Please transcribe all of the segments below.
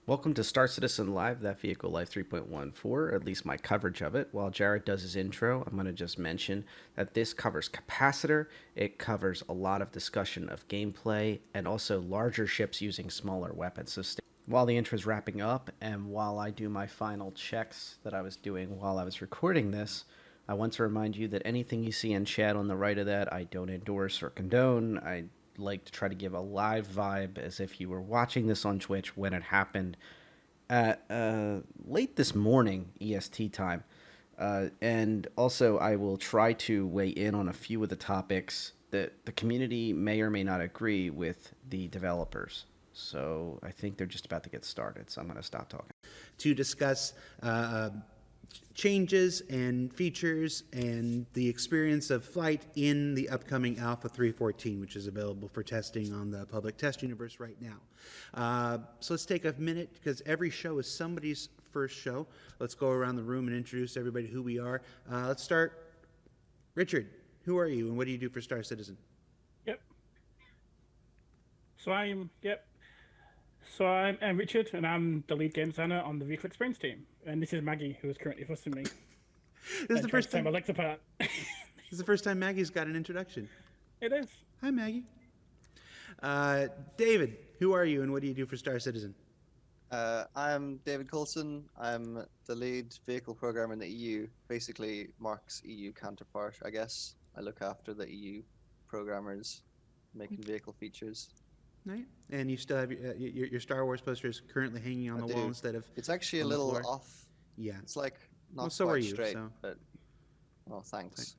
Welcome to Star Citizen Live, that vehicle life 3.14, at least my coverage of it. While Jared does his intro, I'm going to just mention that this covers Capacitor, it covers a lot of discussion of gameplay, and also larger ships using smaller weapons. So while the intro is wrapping up, and while I do my final checks that I was doing while I was recording this, I want to remind you that anything you see in chat on the right of that, I don't endorse or condone. I like to try to give a live vibe as if you were watching this on Twitch when it happened at late this morning EST time. And also, I will try to weigh in on a few of the topics that the community may or may not agree with the developers. So I think they're just about to get started, so I'm going to stop talking. To discuss changes and features and the experience of flight in the upcoming Alpha 3.14, which is available for testing on the public test universe right now. So let's take a minute, because every show is somebody's first show. Let's go around the room and introduce everybody who we are. Let's start. Richard, who are you and what do you do for Star Citizen? So I'm Richard, and I'm the lead game designer on the Vehicle Experience team. And this is Maggie, who is currently fussing me. This is the first time my legs apart. This is the first time Maggie's got an introduction. It is. Hi, Maggie. David, who are you and what do you do for Star Citizen? I'm David Coulson. I'm the lead vehicle programmer in the EU, basically Mark's EU counterpart, I guess. I look after the EU programmers making vehicle features. Right. And you still have your Star Wars poster is currently hanging on the wall instead of. It's actually a little off. Yeah. It's like not well, so quite are you, straight, so. but well, thanks.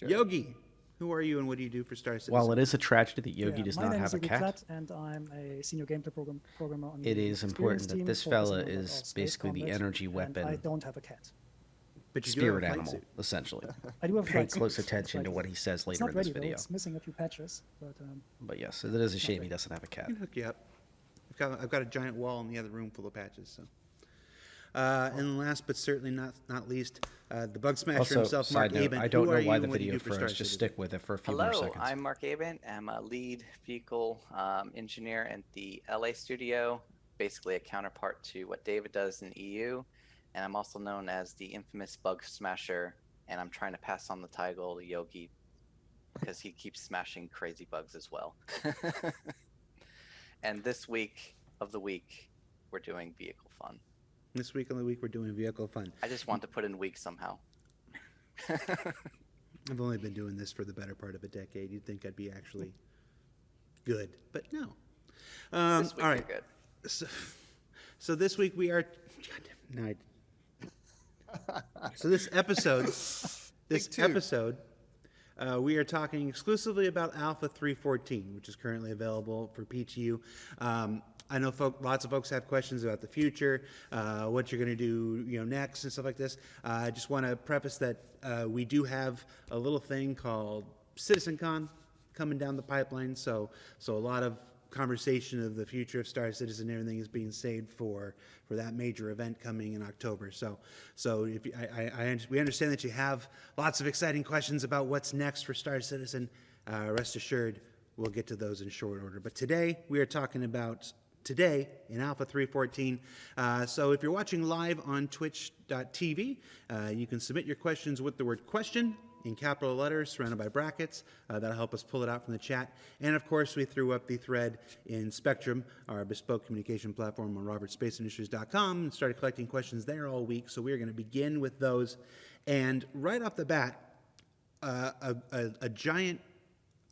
Yogi, who are you and what do you do for Star Citizen? While it is a tragedy that Yogi does not have a cat, Platt, and I'm a senior gameplay programmer on it the is important that team, this focusing fella on is basically the combat, energy weapon. I don't have a cat. But you Spirit do have a flight animal, suit. essentially. I do have a Pay flight suit. close attention to what he says It's later not in this ready, though. video. It's missing a few patches, But yes, it is a shame he doesn't have a cat. I can hook you up. I've got a giant wall in the other room full of patches. So. And last but certainly not least, the bug smasher Also, himself, Mark side note, Aben. I don't Who know are you why and the what do you video do for Star froze. Just Citizen? stick with it for a few more Hello, seconds. I'm Mark Aben. I'm a lead vehicle engineer at the LA studio, basically a counterpart to what David does in EU. And I'm also known as the infamous bug smasher, and I'm trying to pass on the title to Yogi because he keeps smashing crazy bugs as well. And this week of the week, we're doing vehicle fun. This week on the week we're doing vehicle fun. I just want to put in week somehow. I've only been doing this for the better part of a decade. You'd think I'd be actually good, but no. This week all right. you're good. So this week we are. So this episode, we are talking exclusively about Alpha 3.14, which is currently available for PTU. I know lots of folks have questions about the future, what you're going to do, next and stuff like this. I just want to preface that we do have a little thing called CitizenCon coming down the pipeline. So a lot of conversation of the future of Star Citizen and everything is being saved for that major event coming in October. So if we understand that you have lots of exciting questions about what's next for Star Citizen. Rest assured, we'll get to those in short order. But today we are talking about in Alpha 3.14. So if you're watching live on twitch.tv, you can submit your questions with the word question in capital letters surrounded by brackets. That'll help us pull it out from the chat. And of course, we threw up the thread in Spectrum, our bespoke communication platform on robertspaceindustries.com, and started collecting questions there all week. So we're going to begin with those. And right off the bat, a giant,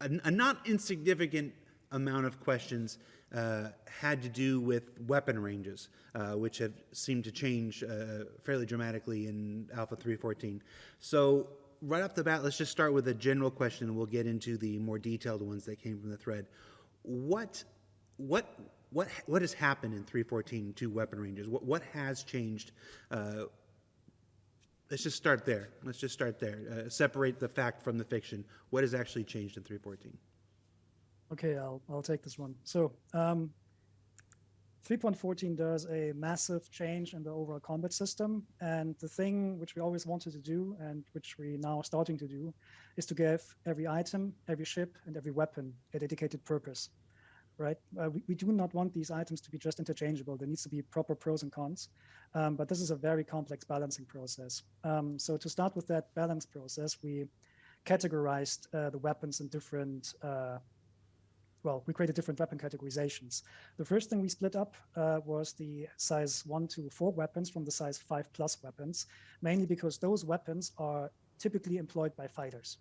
a not insignificant amount of questions had to do with weapon ranges, which have seemed to change fairly dramatically in Alpha 3.14. So right off the bat, let's just start with a general question, and we'll get into the more detailed ones that came from the thread. What has happened in 3.14 to weapon ranges? What has changed? Let's just start there. Separate the fact from the fiction. What has actually changed in 3.14? Okay, I'll take this one. So 3.14 does a massive change in the overall combat system, and the thing which we always wanted to do and which we now are starting to do is to give every item, every ship, and every weapon a dedicated purpose. right? We do not want these items to be just interchangeable. There needs to be proper pros and cons. But this is a very complex balancing process. So to start with that balance process, we categorized the weapons in different, we created different weapon categorizations. The first thing we split up was the size 1 to 4 weapons from the size 5+ weapons, mainly because those weapons are typically employed by fighters.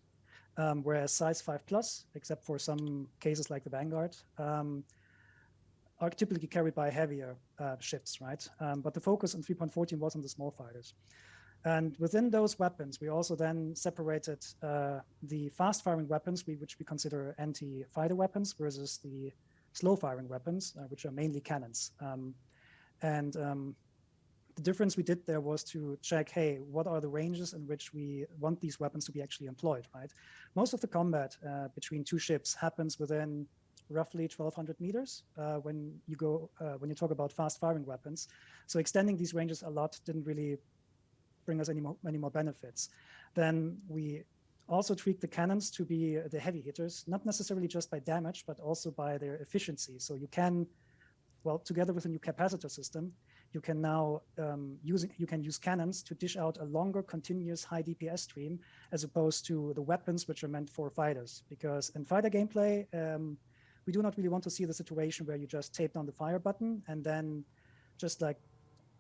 Whereas size 5+, except for some cases like the Vanguard, are typically carried by heavier ships, right? But the focus on 3.14 was on the small fighters. And within those weapons, we also then separated the fast-firing weapons, which we consider anti-fighter weapons, versus the slow-firing weapons, which are mainly cannons. The difference we did there was to check, hey, what are the ranges in which we want these weapons to be actually employed, right? Most of the combat between two ships happens within roughly 1,200 meters when you talk about fast-firing weapons. So extending these ranges a lot didn't really bring us any more benefits. Then we also tweaked the cannons to be the heavy hitters, not necessarily just by damage, but also by their efficiency. So you can, together with a new capacitor system, you can now use cannons to dish out a longer, continuous high DPS stream, as opposed to the weapons which are meant for fighters. Because in fighter gameplay, we do not really want to see the situation where you just tape down the fire button and then just like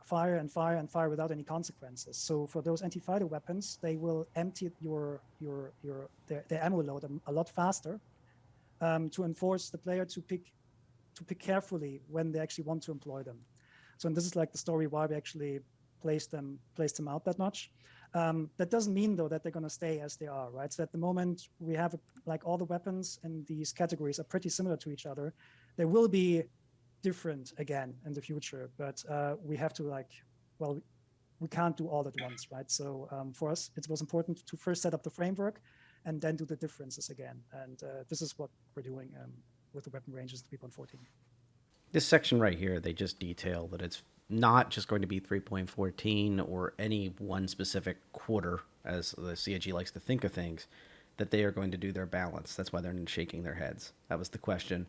fire and fire and fire without any consequences. So for those anti-fighter weapons, they will empty their ammo load a lot faster to enforce the player to pick carefully when they actually want to employ them. So this is like the story why we actually placed them out that much. That doesn't mean though that they're going to stay as they are, right? So at the moment we have like all the weapons in these categories are pretty similar to each other. They will be different again in the future, but we have to we can't do all at once, right? So for us, it was important to first set up the framework and then do the differences again. And this is what we're doing with the weapon ranges 3.14. This section right here, they just detail that it's not just going to be 3.14 or any one specific quarter, as the CIG likes to think of things, that they are going to do their balance. That's why they're shaking their heads. That was the question.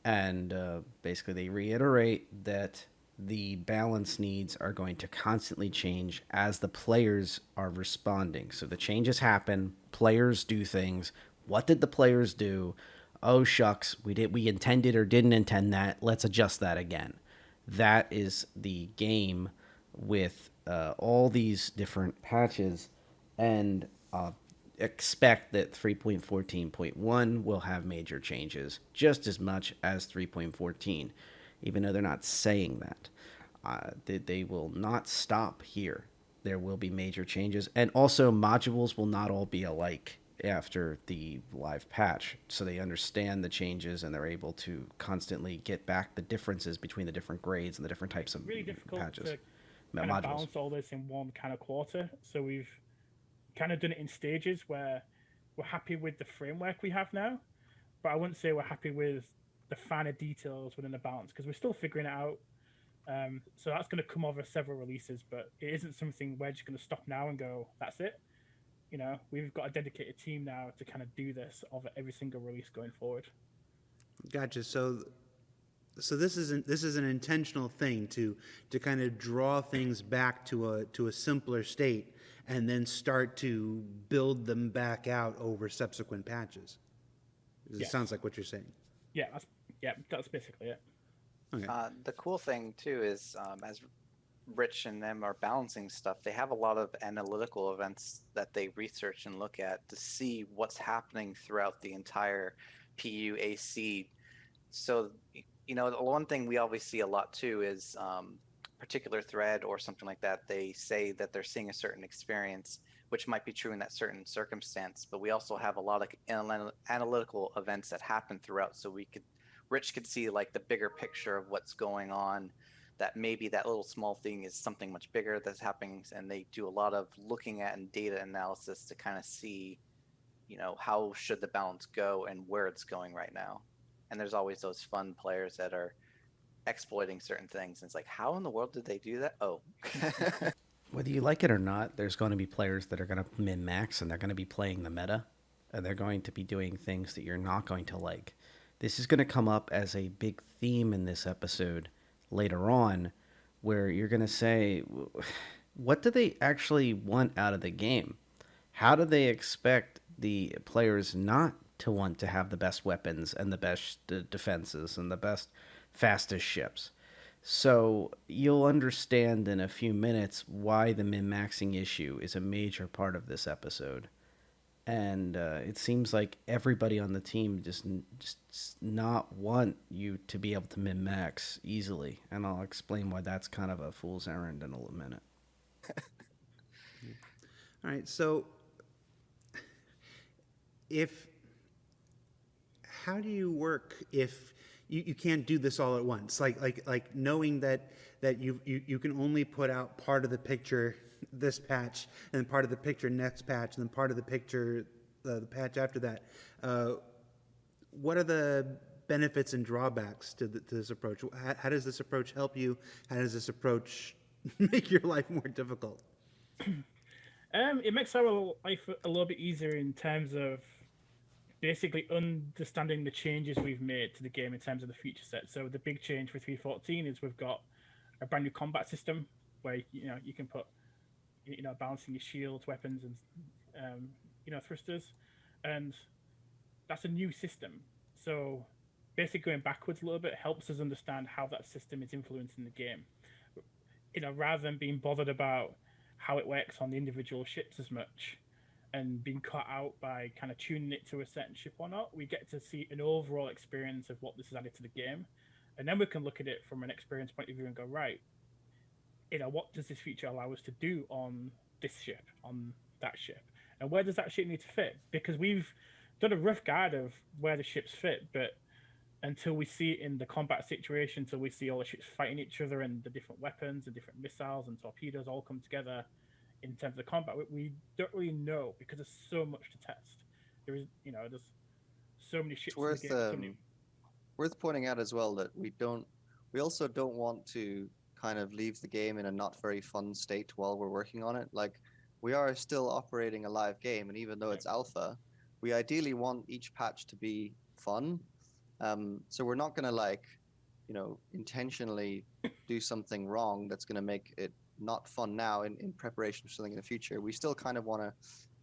And basically they reiterate that the balance needs are going to constantly change as the players are responding. So the changes happen, players do things. What did the players do? Oh shucks, we intended or didn't intend that. Let's adjust that again. That is the game with all these different patches, and expect that 3.14.1 will have major changes just as much as 3.14, even though they're not saying that. They will not stop here. There will be major changes, and also modules will not all be alike after the live patch, so they understand the changes and they're able to constantly get back the differences between the different grades and the different types of really difficult patches. to kind of balance all this in one kind of quarter. So we've kind of done it in stages where we're happy with the framework we have now, but I wouldn't say we're happy with the finer details within the balance because we're still figuring it out. So that's going to come over several releases, but it isn't something we're just going to stop now and go, that's it. You know, we've got a dedicated team now to kind of do this over every single release going forward. Gotcha. So this is an intentional thing to kind of draw things back to a simpler state and then start to build them back out over subsequent patches. It sounds like what you're saying. Yeah, that's basically it. Okay. The cool thing too is as Rich and them are balancing stuff, they have a lot of analytical events that they research and look at to see what's happening throughout the entire PUAC. So, you know, the one thing we always see a lot too is particular thread or something like that. They say that they're seeing a certain experience, which might be true in that certain circumstance, but we also have a lot of analytical events that happen throughout. So Rich could see like the bigger picture of what's going on, that maybe that little small thing is something much bigger that's happening, and they do a lot of looking at and data analysis to kind of see, you know, how should the balance go and where it's going right now. And there's always those fun players that are exploiting certain things, and it's like, how in the world did they do that? Oh. Whether you like it or not, there's going to be players that are going to min-max, and they're going to be playing the meta, and they're going to be doing things that you're not going to like. This is going to come up as a big theme in this episode later on, where you're going to say, what do they actually want out of the game? How do they expect the players not to want to have the best weapons and the best defenses and the best, fastest ships? So you'll understand in a few minutes why the min-maxing issue is a major part of this episode. And it seems like everybody on the team just not want you to be able to min-max easily. And I'll explain why that's kind of a fool's errand in a minute. All right, so how do you work if you can't do this all at once? Like knowing that you can only put out part of the picture this patch, and then part of the picture next patch, and then part of the picture the patch after that. What are the benefits and drawbacks to this approach? How does this approach help you? How does this approach make your life more difficult? It makes our life a little bit easier in terms of basically understanding the changes we've made to the game in terms of the feature set. So the big change for 3.14 is we've got a brand new combat system where you can put balancing your shields, weapons, and thrusters, and that's a new system. So basically going backwards a little bit helps us understand how that system is influencing the game. Rather than being bothered about how it works on the individual ships as much and being caught out by kind of tuning it to a certain ship or not, we get to see an overall experience of what this has added to the game. And then we can look at it from an experience point of view and go, right, what does this feature allow us to do on this ship, on that ship? And where does that ship need to fit? Because we've done a rough guide of where the ships fit, but until we see it in the combat situation, until we see all the ships fighting each other and the different weapons and different missiles and torpedoes all come together in terms of the combat, we don't really know because there's so much to test. There's so many ships It's in the game. worth pointing out as well that we also don't want to kind of leave the game in a not very fun state while we're working on it. Like, we are still operating a live game, and even though it's alpha, we ideally want each patch to be fun. So we're not going to intentionally do something wrong that's going to make it not fun now in preparation for something in the future. We still kind of want to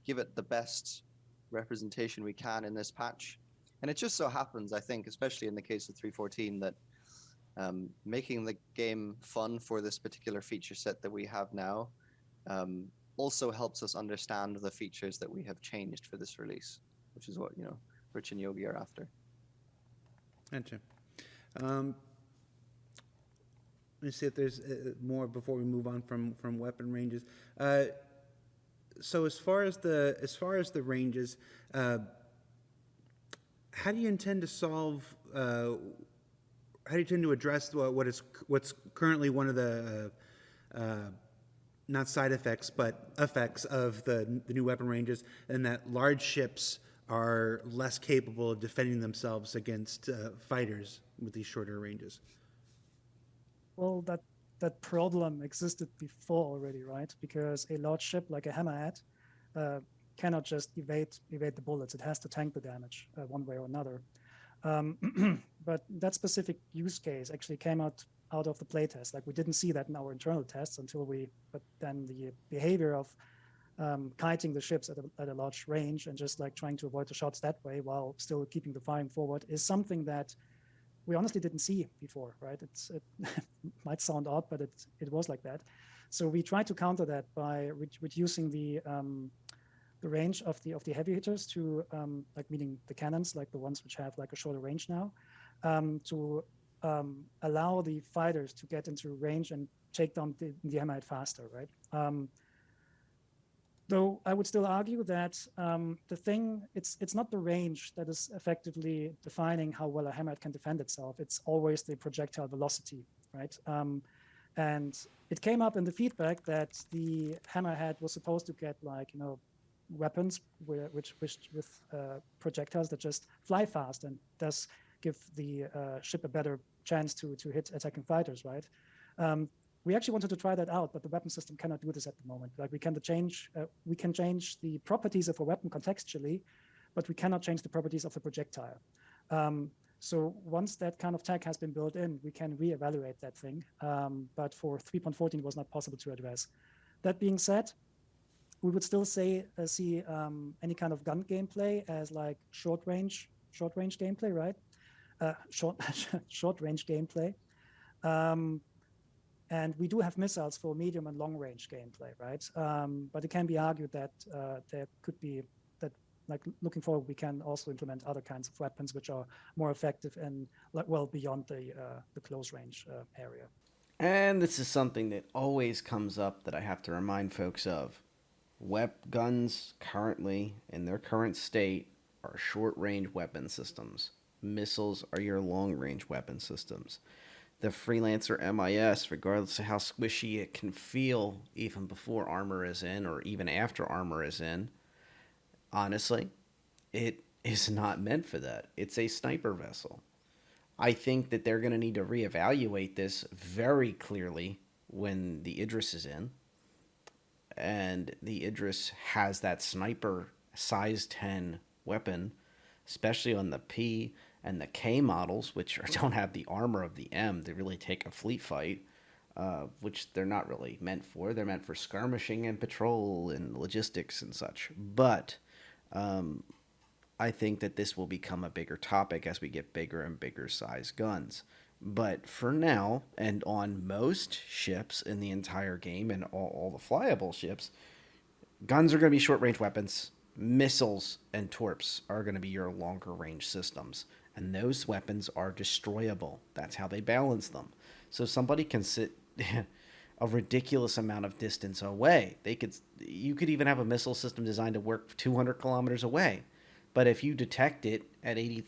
give it the best representation we can in this patch. And it just so happens, I think, especially in the case of 3.14, that making the game fun for this particular feature set that we have now also helps us understand the features that we have changed for this release, which is what Rich and Yogi are after. Gotcha. Let me see if there's more before we move on from weapon ranges. So as far as the ranges, how do you intend to solve? How do you tend to address what's currently one of the not side effects but effects of the new weapon ranges, and that large ships are less capable of defending themselves against fighters with these shorter ranges? Well, that problem existed before already, right? Because a large ship like a Hammerhead cannot just evade the bullets. It has to tank the damage one way or another. But that specific use case actually came out of the playtest. Like, we didn't see that in our internal tests but then the behavior of kiting the ships at a large range and just like trying to avoid the shots that way while still keeping the firing forward is something that we honestly didn't see before, right? It might sound odd, but it was like that. So we tried to counter that by reducing the range of the heavy hitters to meaning the cannons, like the ones which have like a shorter range now, to allow the fighters to get into range and take down the Hammerhead faster, right? Though I would still argue that it's not the range that is effectively defining how well a Hammerhead can defend itself. It's always the projectile velocity, right? And it came up in the feedback that the Hammerhead was supposed to get weapons with projectiles that just fly fast and thus give the ship a better chance to hit attacking fighters, right? We actually wanted to try that out, but the weapon system cannot do this at the moment. Like, we can change the properties of a weapon contextually, but we cannot change the properties of the projectile. So once that kind of tag has been built in, we can reevaluate that thing. But for 3.14, it was not possible to address. That being said, we would still see any kind of gun gameplay as like short range gameplay, right? Short range gameplay. And we do have missiles for medium and long range gameplay, right? But it can be argued that there could be that, like looking forward, we can also implement other kinds of weapons which are more effective and well beyond the close range area. And this is something that always comes up that I have to remind folks of. Guns currently, in their current state, are short-range weapon systems. Missiles are your long-range weapon systems. The Freelancer MIS, regardless of how squishy it can feel even before armor is in or even after armor is in, honestly, it is not meant for that. It's a sniper vessel. I think that they're going to need to reevaluate this very clearly when the Idris is in. And the Idris has that sniper size 10 weapon, especially on the P and the K models, which don't have the armor of the M. They really take a fleet fight, which they're not really meant for. They're meant for skirmishing and patrol and logistics and such. But I think that this will become a bigger topic as we get bigger and bigger size guns. But for now, and on most ships in the entire game and all the flyable ships, guns are going to be short-range weapons. Missiles and torps are going to be your longer-range systems. And those weapons are destroyable. That's how they balance them. So somebody can sit a ridiculous amount of distance away. You could even have a missile system designed to work 200 kilometers away. But if you detect it at 80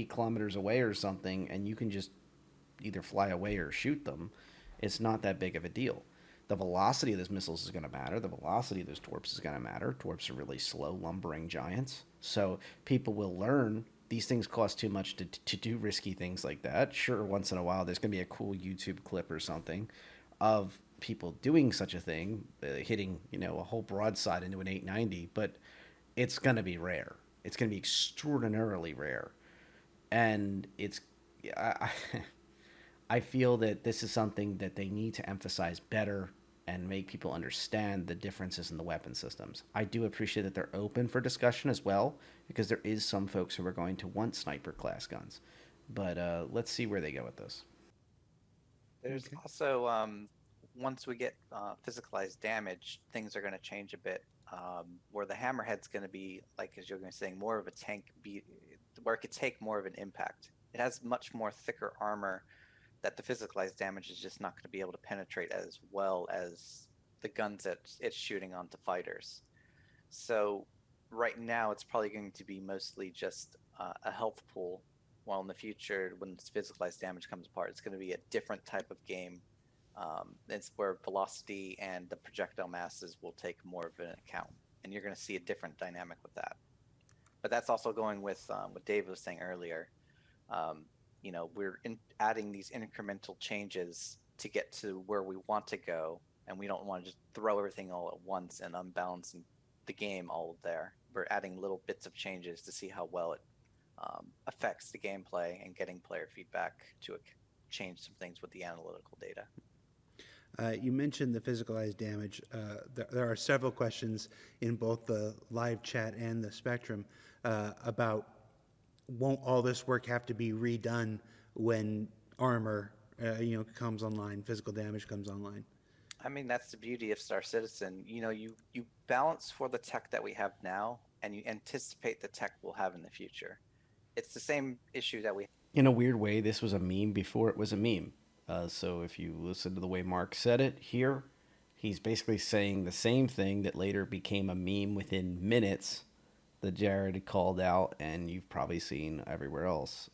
kilometers away or something, and you can just either fly away or shoot them, it's not that big of a deal. The velocity of those missiles is going to matter. The velocity of those torps is going to matter. Torps are really slow, lumbering giants. So people will learn these things cost too much to do risky things like that. Sure, once in a while, there's going to be a cool YouTube clip or something of people doing such a thing, hitting, a whole broadside into an 890, but it's going to be rare. It's going to be extraordinarily rare. And I feel that this is something that they need to emphasize better and make people understand the differences in the weapon systems. I do appreciate that they're open for discussion as well, because there is some folks who are going to want sniper class guns. But let's see where they go with this. There's also, once we get physicalized damage, things are going to change a bit. Where the hammerhead's going to be, like as you're going to saying, more of a tank where it could take more of an impact. It has much more thicker armor that the physicalized damage is just not going to be able to penetrate as well as the guns that it's shooting onto fighters. So right now it's probably going to be mostly just a health pool, while in the future, when physicalized damage comes apart, it's going to be a different type of game. It's where velocity and the projectile masses will take more of an account, and you're going to see a different dynamic with that. But that's also going with what Dave was saying earlier. We're adding these incremental changes to get to where we want to go, and we don't want to just throw everything all at once and unbalancing the game all there. We're adding little bits of changes to see how well it affects the gameplay and getting player feedback to change some things with the analytical data. You mentioned the physicalized damage. There are several questions in both the live chat and the Spectrum about won't all this work have to be redone when armor comes online, physical damage comes online? I mean, that's the beauty of Star Citizen. You balance for the tech that we have now, and you anticipate the tech we'll have in the future. It's the same issue that we. In a weird way, this was a meme before it was a meme. So if you listen to the way Mark said it here, he's basically saying the same thing that later became a meme within minutes that Jared had called out, and you've probably seen everywhere else.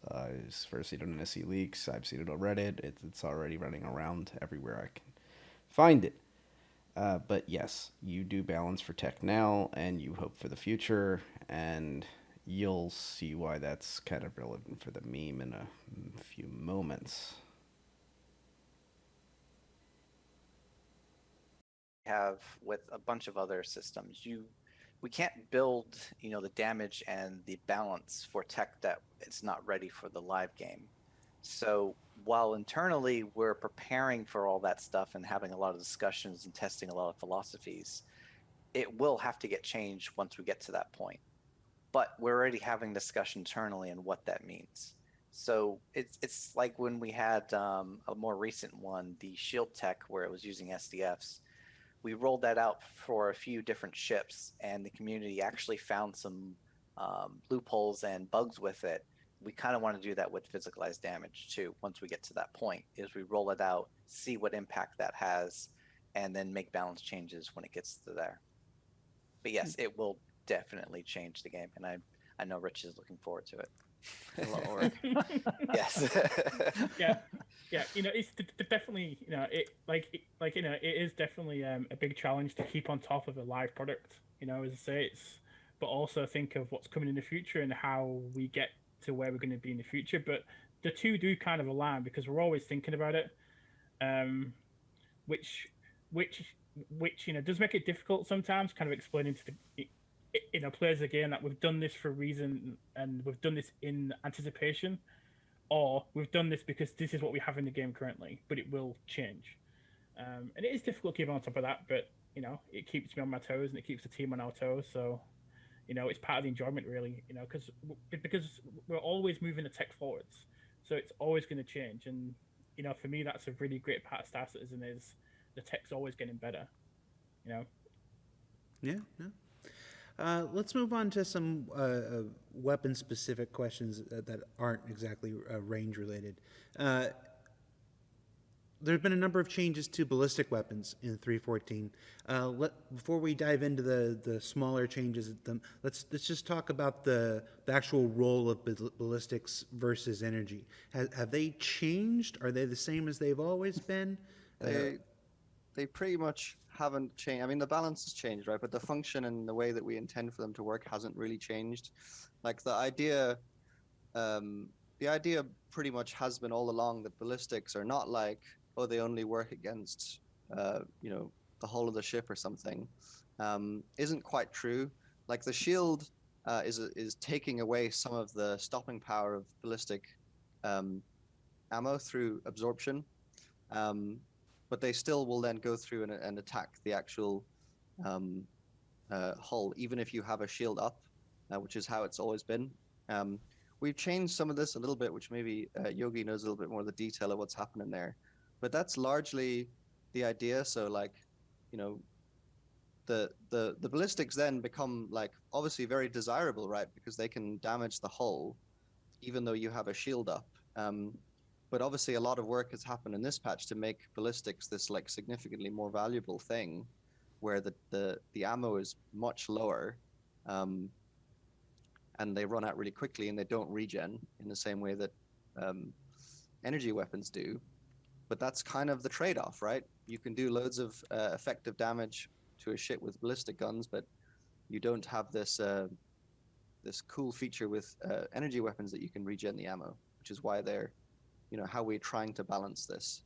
It's first seen it on SE Leaks. I've seen it on Reddit. It's already running around everywhere I can find it. But yes, you do balance for tech now, and you hope for the future, and you'll see why that's kind of relevant for the meme in a few moments. Have with a bunch of other systems, you we can't build, the damage and the balance for tech that it's not ready for the live game. So while internally we're preparing for all that stuff and having a lot of discussions and testing a lot of philosophies, it will have to get changed once we get to that point. But we're already having discussion internally on what that means. So it's like when we had a more recent one, the shield tech, where it was using SDFs. We rolled that out for a few different ships, and the community actually found some loopholes and bugs with it. We kind of want to do that with physicalized damage too. Once we get to that point, is we roll it out, see what impact that has, and then make balance changes when it gets to there. But yes, it will definitely change the game, and I know Rich is looking forward to it. A lot of work. Yes. Yeah, it's definitely, it is definitely a big challenge to keep on top of a live product. As I say, but also think of what's coming in the future and how we get to where we're going to be in the future. But the two do kind of align because we're always thinking about it, which does make it difficult sometimes, kind of explaining to the players again that we've done this for a reason and we've done this in anticipation, or we've done this because this is what we have in the game currently, but it will change. And it is difficult to keep on top of that, but it keeps me on my toes and it keeps the team on our toes. So it's part of the enjoyment, really. Because we're always moving the tech forwards, so it's always going to change. And for me, that's a really great part of Star Citizen is the tech's always getting better. Yeah. Let's move on to some weapon-specific questions that aren't exactly range-related. There have been a number of changes to ballistic weapons in 3.14. Before we dive into the smaller changes, let's just talk about the actual role of ballistics versus energy. Have they changed? Are they the same as they've always been? They pretty much haven't changed. I mean, the balance has changed, right? But the function and the way that we intend for them to work hasn't really changed. Like the idea pretty much has been all along that ballistics are not like, oh, they only work against, the hull of the ship or something. Isn't quite true. Like the shield is taking away some of the stopping power of ballistic ammo through absorption. But they still will then go through and attack the actual hull, even if you have a shield up, which is how it's always been. We've changed some of this a little bit, which maybe Yogi knows a little bit more of the detail of what's happening there. But that's largely the idea. So the ballistics then become obviously very desirable, right? Because they can damage the hull, even though you have a shield up. But obviously a lot of work has happened in this patch to make ballistics this significantly more valuable thing, where the ammo is much lower, and they run out really quickly and they don't regen in the same way that energy weapons do. But that's kind of the trade-off, right? You can do loads of effective damage to a ship with ballistic guns, but you don't have this this cool feature with energy weapons that you can regen the ammo, which is why they're how we're trying to balance this.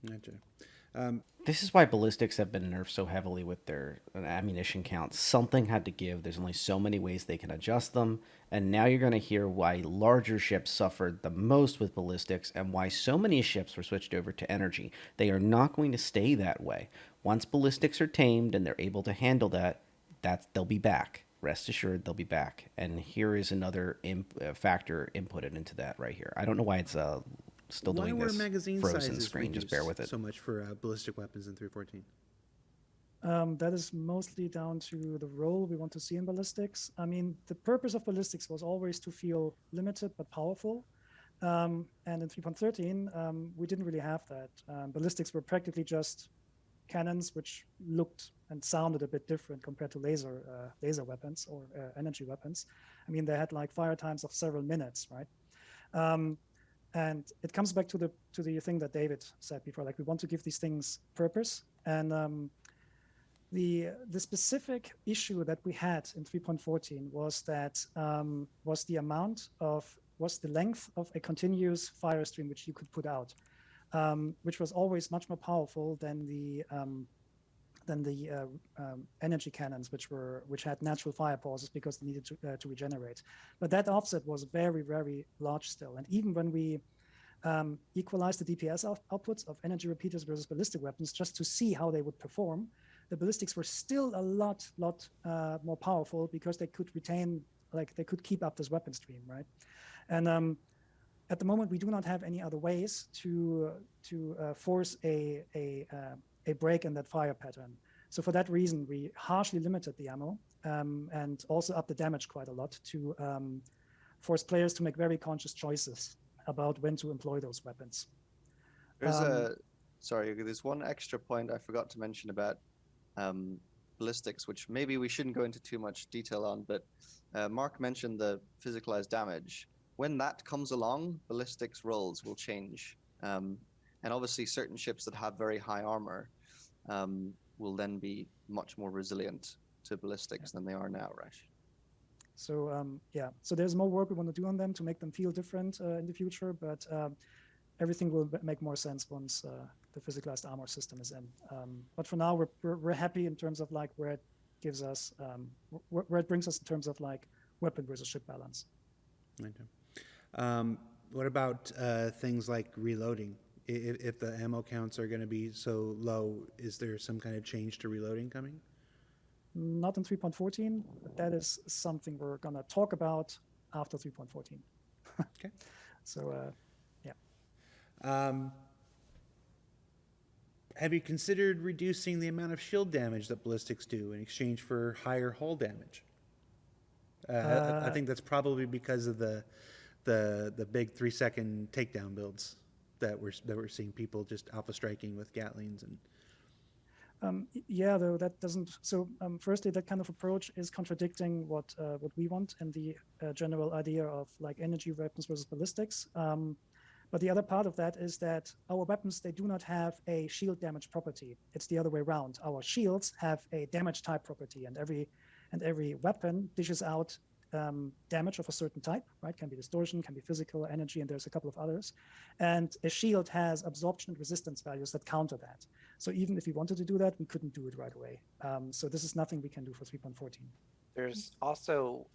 Gotcha. This is why ballistics have been nerfed so heavily with their ammunition counts. Something had to give. There's only so many ways they can adjust them. And now you're going to hear why larger ships suffered the most with ballistics and why so many ships were switched over to energy. They are not going to stay that way. Once ballistics are tamed and they're able to handle that, they'll be back. Rest assured, they'll be back. And here is another factor inputted into that right here. I don't know why it's still doing this magazine frozen sizes screen. Just bear with it. So much for ballistic weapons in 3.14. That is mostly down to the role we want to see in ballistics. I mean, the purpose of ballistics was always to feel limited but powerful. And in 3.13, we didn't really have that. Ballistics were practically just cannons, which looked and sounded a bit different compared to laser weapons or energy weapons. I mean, they had fire times of several minutes, right? And it comes back to the thing that David said before. We want to give these things purpose. And the specific issue that we had in 3.14 was that was the length of a continuous fire stream which you could put out, which was always much more powerful than than the energy cannons, which had natural fire pauses because they needed to regenerate. But that offset was very, very large still. And even when we equalized the DPS outputs of energy repeaters versus ballistic weapons just to see how they would perform, the ballistics were still a lot more powerful because they could retain, they could keep up this weapon stream, right? And at the moment, we do not have any other ways to force a break in that fire pattern. So for that reason, we harshly limited the ammo and also upped the damage quite a lot to force players to make very conscious choices about when to employ those weapons. There's one extra point I forgot to mention about ballistics, which maybe we shouldn't go into too much detail on, but Mark mentioned the physicalized damage. When that comes along, ballistics rolls will change. And obviously certain ships that have very high armor will then be much more resilient to ballistics than they are now, right? So so there's more work we want to do on them to make them feel different in the future, but everything will make more sense once the physicalized armor system is in. But for now, we're happy in terms of where it gives us, where it brings us in terms of weapon versus ship balance. Okay. What about things like reloading? If the ammo counts are going to be so low, is there some kind of change to reloading coming? Not in 3.14, but that is something we're going to talk about after 3.14. Okay. So, have you considered reducing the amount of shield damage that ballistics do in exchange for higher hull damage? I think that's probably because of the big 3-second takedown builds that we're seeing people just alpha striking with Gatlings and. Though that doesn't. So, firstly, that kind of approach is contradicting what we want and the general idea of energy weapons versus ballistics. But the other part of that is that our weapons, they do not have a shield damage property. It's the other way around. Our shields have a damage type property, and every weapon dishes out damage of a certain type, right? Can be distortion, can be physical, energy, and there's a couple of others. And a shield has absorption and resistance values that counter that. So even if we wanted to do that, we couldn't do it right away. So this is nothing we can do for 3.14. There's also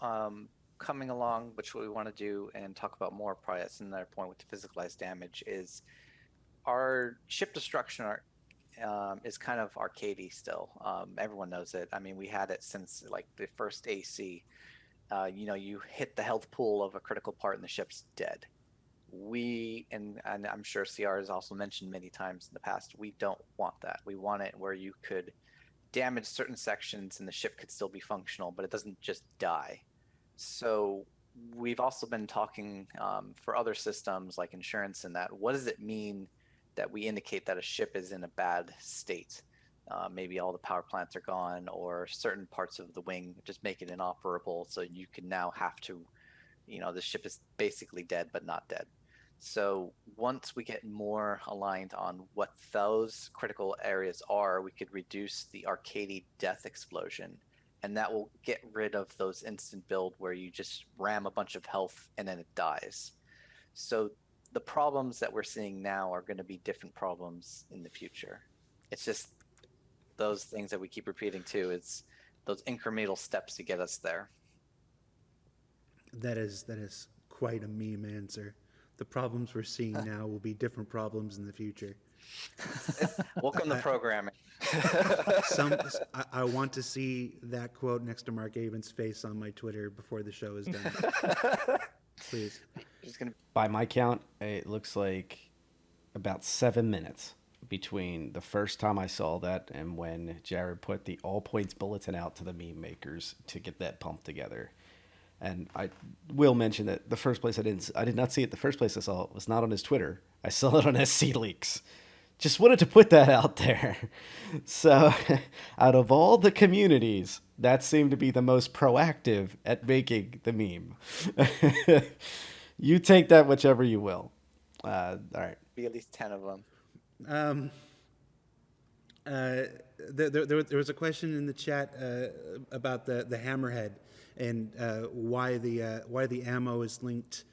coming along, which we want to do and talk about more, probably that's another point with the physicalized damage, is our ship destruction is kind of arcadey still. Everyone knows it. I mean, we had it since the first AC. You hit the health pool of a critical part and the ship's dead. And I'm sure CR has also mentioned many times in the past, we don't want that. We want it where you could damage certain sections and the ship could still be functional, but it doesn't just die. So we've also been talking for other systems like insurance and that, what does it mean that we indicate that a ship is in a bad state? Maybe all the power plants are gone or certain parts of the wing just make it inoperable. So you can now have to, the ship is basically dead, but not dead. So once we get more aligned on what those critical areas are, we could reduce the arcadey death explosion. And that will get rid of those instant build where you just ram a bunch of health and then it dies. So the problems that we're seeing now are going to be different problems in the future. It's just those things that we keep repeating too. It's those incremental steps to get us there. That is quite a meme answer. The problems we're seeing now will be different problems in the future. Welcome to programming. I want to see that quote next to Mark Avon's face on my Twitter before the show is done. Please. By my count, it looks like about 7 minutes between the first time I saw that and when Jared put the all points bulletin out to the meme makers to get that pumped together. And I will mention that the first place I did not see it. The first place I saw it was not on his Twitter. I saw it on SC Leaks. Just wanted to put that out there. So out of all the communities, that seemed to be the most proactive at making the meme. You take that whichever you will. All right. Be at least 10 of them. There was a question in the chat about the Hammerhead and why the ammo is linked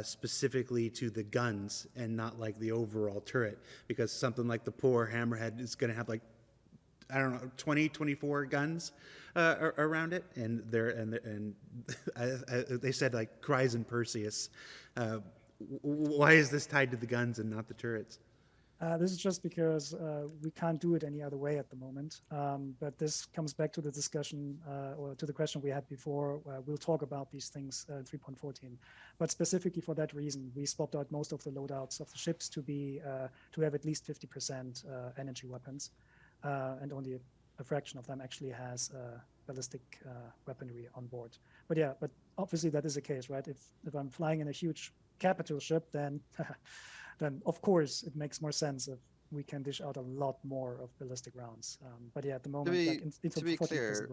specifically to the guns and not the overall turret, because something like the poor Hammerhead is going to have I don't know, 20, 24 guns around it, and they said like cries in Perseus. Why is this tied to the guns and not the turrets? This is just because we can't do it any other way at the moment. But this comes back to the discussion or to the question we had before. We'll talk about these things in 3.14. But specifically for that reason, we swapped out most of the loadouts of the ships to have at least 50% energy weapons, and only a fraction of them actually has ballistic weaponry on board. But obviously that is the case, right? If I'm flying in a huge capital ship, then then of course it makes more sense if we can dish out a lot more of ballistic rounds. But at the moment, to be clear,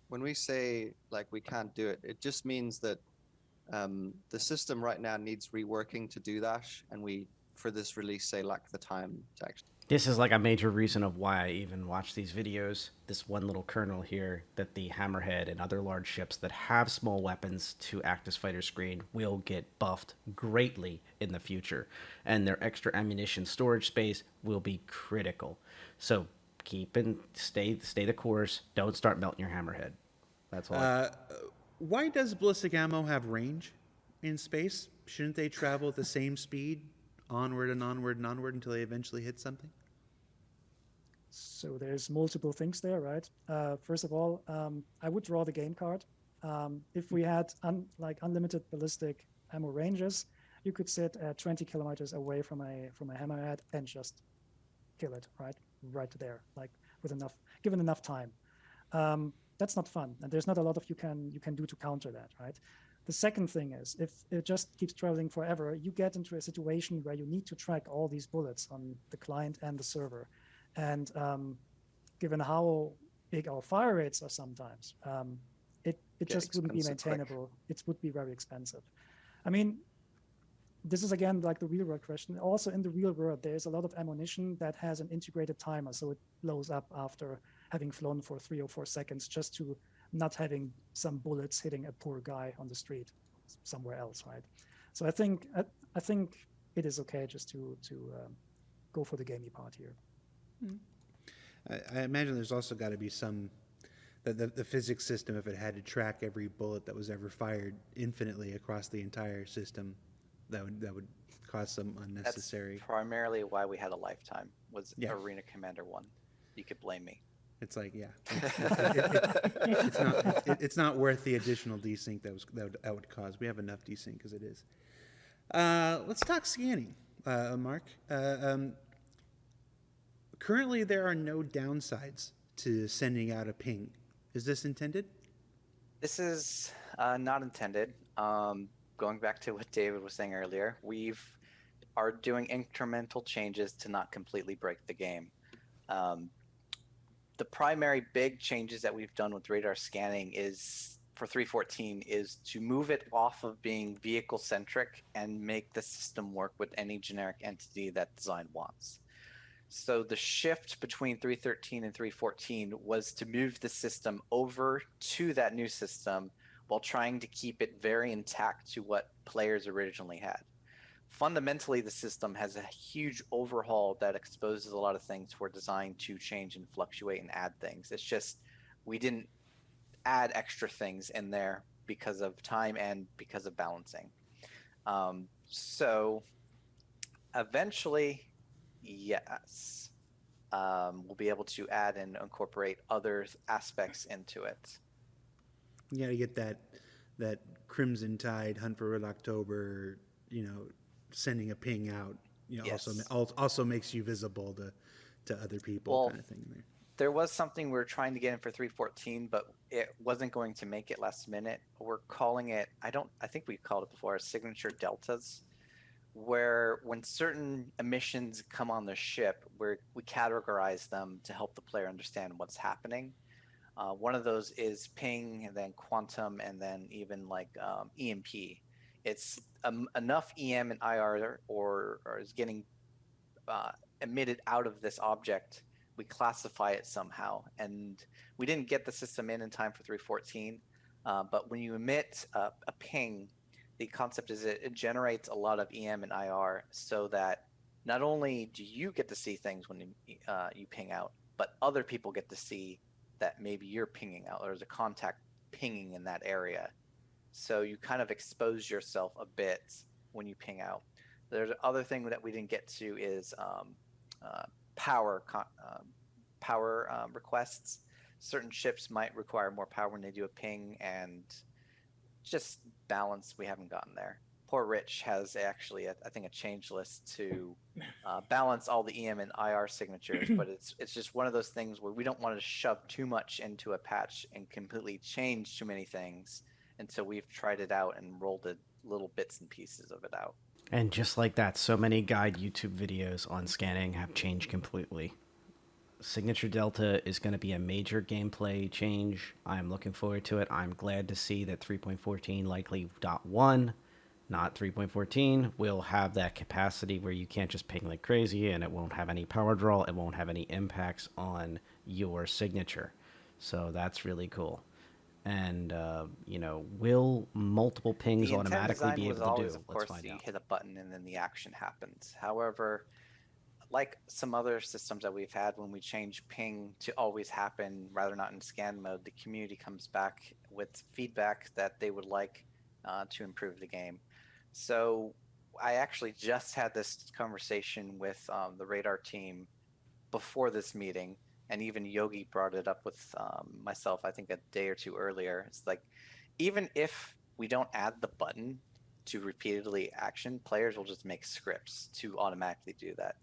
when we say like we can't do it, it just means that the system right now needs reworking to do that, and we, for this release, say lack the time to actually. This is like a major reason of why I even watch these videos. This one little kernel here, that the Hammerhead and other large ships that have small weapons to act as fighter screen will get buffed greatly in the future, and their extra ammunition storage space will be critical. So stay the course. Don't start melting your Hammerhead. That's all. Why does ballistic ammo have range in space? Shouldn't they travel at the same speed? Onward and onward and onward until they eventually hit something? So there's multiple things there, right? First of all, I would draw the game card. If we had unlimited ballistic ammo ranges, you could sit at 20 kilometers away from a hammerhead and just kill it, right there, like given enough time. That's not fun, and there's not a lot of you can do to counter that, right? The second thing is, if it just keeps traveling forever, you get into a situation where you need to track all these bullets on the client and the server. And given how big our fire rates are sometimes, it just wouldn't be maintainable. It would be very expensive. I mean, this is again like the real world question. Also in the real world, there's a lot of ammunition that has an integrated timer, so it blows up after having flown for 3 or 4 seconds, just to not having some bullets hitting a poor guy on the street somewhere else, right? So I think it is okay just to go for the gamey part here. I imagine there's also got to be some the physics system, if it had to track every bullet that was ever fired infinitely across the entire system, that would cause some unnecessary. That's primarily why we had a lifetime, was Arena Commander 1. You could blame me. It's like, it's not worth the additional desync that would cause. We have enough desync as it is. Let's talk scanning, Mark. Currently, there are no downsides to sending out a ping. Is this intended? This is not intended. Going back to what David was saying earlier, we are doing incremental changes to not completely break the game. The primary big changes that we've done with radar scanning is for 3.14 is to move it off of being vehicle centric and make the system work with any generic entity that design wants. So the shift between 3.13 and 3.14 was to move the system over to that new system while trying to keep it very intact to what players originally had. Fundamentally, the system has a huge overhaul that exposes a lot of things for design to change and fluctuate and add things. It's just we didn't add extra things in there because of time and because of balancing. So eventually, yes, we'll be able to add and incorporate other aspects into it. You got to get that Crimson Tide, Hunt for Red October, sending a ping out, Yes. also makes you visible to other people, kind of thing. There was something we were trying to get in for 3.14, but it wasn't going to make it last minute. We're calling it, I think we called it before, signature deltas, where when certain emissions come on the ship, we categorize them to help the player understand what's happening. One of those is ping, and then quantum, and then even like EMP. It's enough EM and IR or is getting emitted out of this object. We classify it somehow, and we didn't get the system in time for 3.14. But when you emit a ping, the concept is it generates a lot of EM and IR, so that not only do you get to see things when you ping out, but other people get to see that maybe you're pinging out, or there's a contact pinging in that area. So you kind of expose yourself a bit when you ping out. There's other thing that we didn't get to is power requests. Certain ships might require more power when they do a ping, and just balance, we haven't gotten there. Poor Rich has actually, I think, a change list to balance all the EM and IR signatures, but it's just one of those things where we don't want to shove too much into a patch and completely change too many things until we've tried it out and rolled it, little bits and pieces of it out. And just like that, so many guide YouTube videos on scanning have changed completely. Signature Delta is going to be a major gameplay change. I'm looking forward to it. I'm glad to see that 3.14 likely .1, not 3.14, will have that capacity where you can't just ping like crazy, and it won't have any power draw. It won't have any impacts on your signature. So that's really cool. And, will multiple pings The intent automatically design be was able to always, do? of Let's course, find you out. hit a button and then the action happens. However, like some other systems that we've had, when we change ping to always happen rather not in scan mode, the community comes back with feedback that they would like to improve the game. So I actually just had this conversation with the radar team before this meeting, and even Yogi brought it up with myself, I think a day or two earlier. It's like, even if we don't add the button to repeatedly action, players will just make scripts to automatically do that.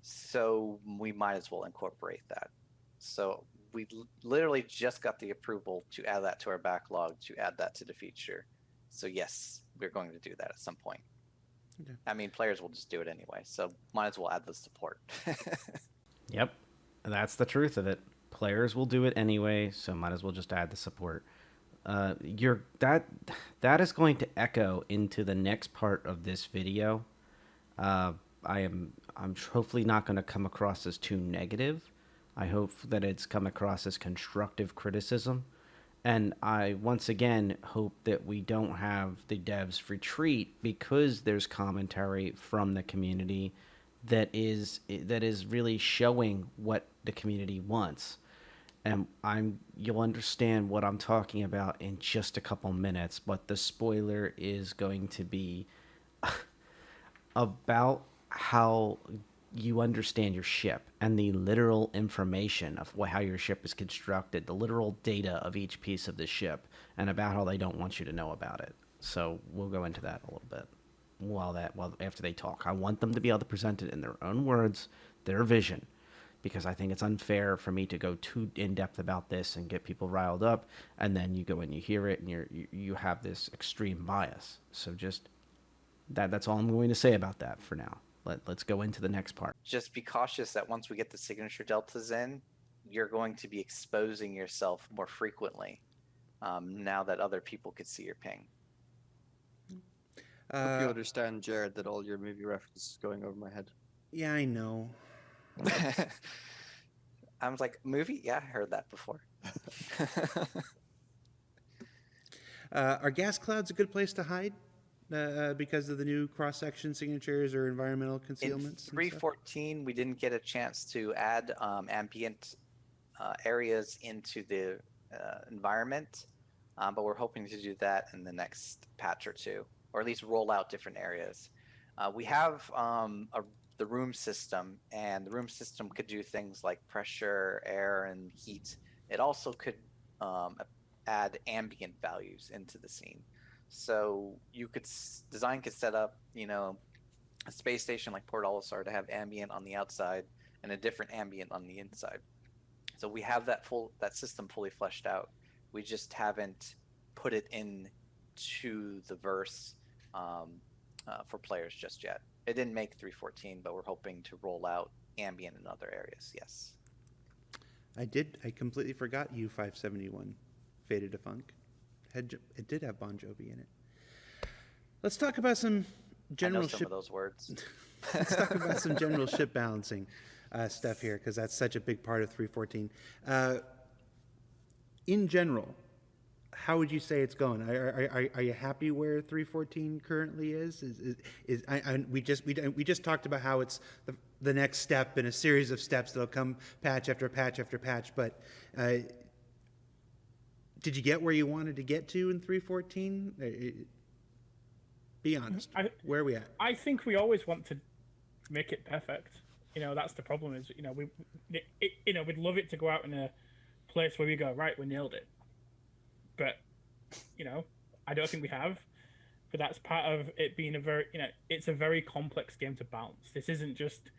So we might as well incorporate that. So we literally just got the approval to add that to our backlog, to add that to the feature. So yes, we're going to do that at some point. Okay. I mean, players will just do it anyway, so might as well add the support. Yep, that's the truth of it. Players will do it anyway, so might as well just add the support. That is going to echo into the next part of this video. I'm hopefully not going to come across as too negative. I hope that it's come across as constructive criticism. And I, once again, hope that we don't have the devs retreat because there's commentary from the community that is really showing what the community wants. And you'll understand what I'm talking about in just a couple minutes, but the spoiler is going to be about how you understand your ship and the literal information of how your ship is constructed, the literal data of each piece of the ship, and about how they don't want you to know about it. So we'll go into that a little bit after they talk. I want them to be able to present it in their own words, their vision, because I think it's unfair for me to go too in depth about this and get people riled up, and then you go and you hear it and you have this extreme bias. So just that's all I'm going to say about that for now. Let's go into the next part. Just be cautious that once we get the signature deltas in, you're going to be exposing yourself more frequently now that other people could see your ping. Hope you understand, Jared, that all your movie references is going over my head. Yeah, I know. I was like, movie? Yeah, I heard that before. Are gas clouds a good place to hide because of the new cross-section signatures or environmental concealments? In 3.14, we didn't get a chance to add ambient areas into the environment, but we're hoping to do that in the next patch or two, or at least roll out different areas. We have the room system, and the room system could do things like pressure, air, and heat. It also could add ambient values into the scene. So you could design could set up, a space station like Port Olisar to have ambient on the outside and a different ambient on the inside. So we have that system fully fleshed out. We just haven't put it in to the verse for players just yet. It didn't make 3.14, but we're hoping to roll out ambient in other areas. Yes. I completely forgot U571, Faded to Funk. It did have Bon Jovi in it. Let's talk about some general I know some of those words. Let's talk about some general ship balancing stuff here, because that's such a big part of 3.14. In general, how would you say it's going? Are you happy where 3.14 currently is? We just talked about how it's the next step in a series of steps that'll come patch after patch after patch. But did you get where you wanted to get to in 3.14? Be honest. Where are we at? I think we always want to make it perfect. That's the problem. Is we'd love it to go out in a place where we go, right, we nailed it. But I don't think we have. But that's part of it being it's a very complex game to balance. This isn't just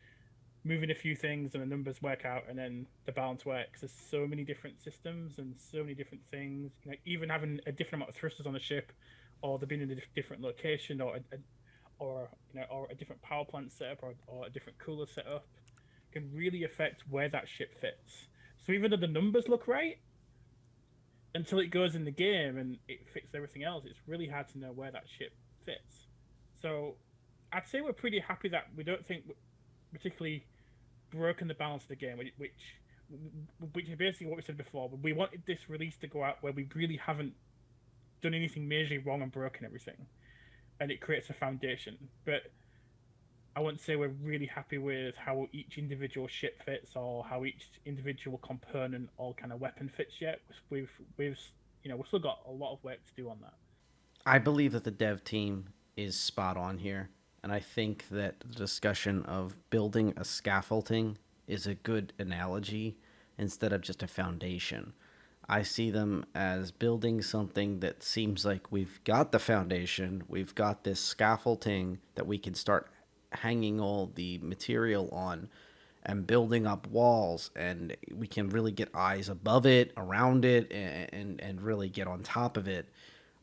moving a few things and the numbers work out and then the balance works. There's so many different systems and so many different things. Even having a different amount of thrusters on the ship, or they've been in a different location, or a different power plant setup, or a different cooler setup, can really affect where that ship fits. So even though the numbers look right, until it goes in the game and it fits everything else, it's really hard to know where that ship fits. So I'd say we're pretty happy that we don't think we particularly broken the balance of the game, which is basically what we said before. We wanted this release to go out where we really haven't done anything majorly wrong and broken everything, and it creates a foundation. But I wouldn't say we're really happy with how each individual ship fits or how each individual component or kind of weapon fits yet. We've still got a lot of work to do on that. I believe that the dev team is spot on here, and I think that the discussion of building a scaffolding is a good analogy instead of just a foundation. I see them as building something that seems like we've got the foundation, we've got this scaffolding that we can start hanging all the material on and building up walls, and we can really get eyes above it, around it, and really get on top of it.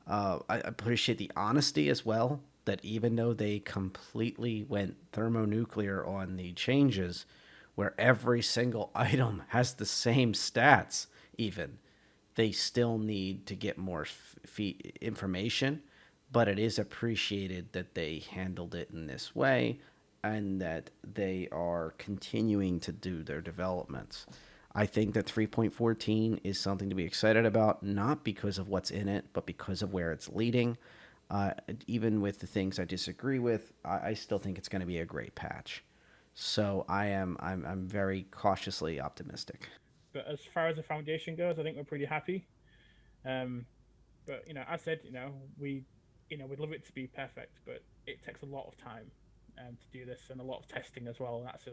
I appreciate the honesty as well, that even though they completely went thermonuclear on the changes, where every single item has the same stats, even, they still need to get more information. But it is appreciated that they handled it in this way and that they are continuing to do their developments. I think that 3.14 is something to be excited about, not because of what's in it, but because of where it's leading. Even with the things I disagree with, I still think it's going to be a great patch. So I'm very cautiously optimistic. But as far as the foundation goes, I think we're pretty happy. But I said, we'd love it to be perfect, but it takes a lot of time to do this, and a lot of testing as well. And that's a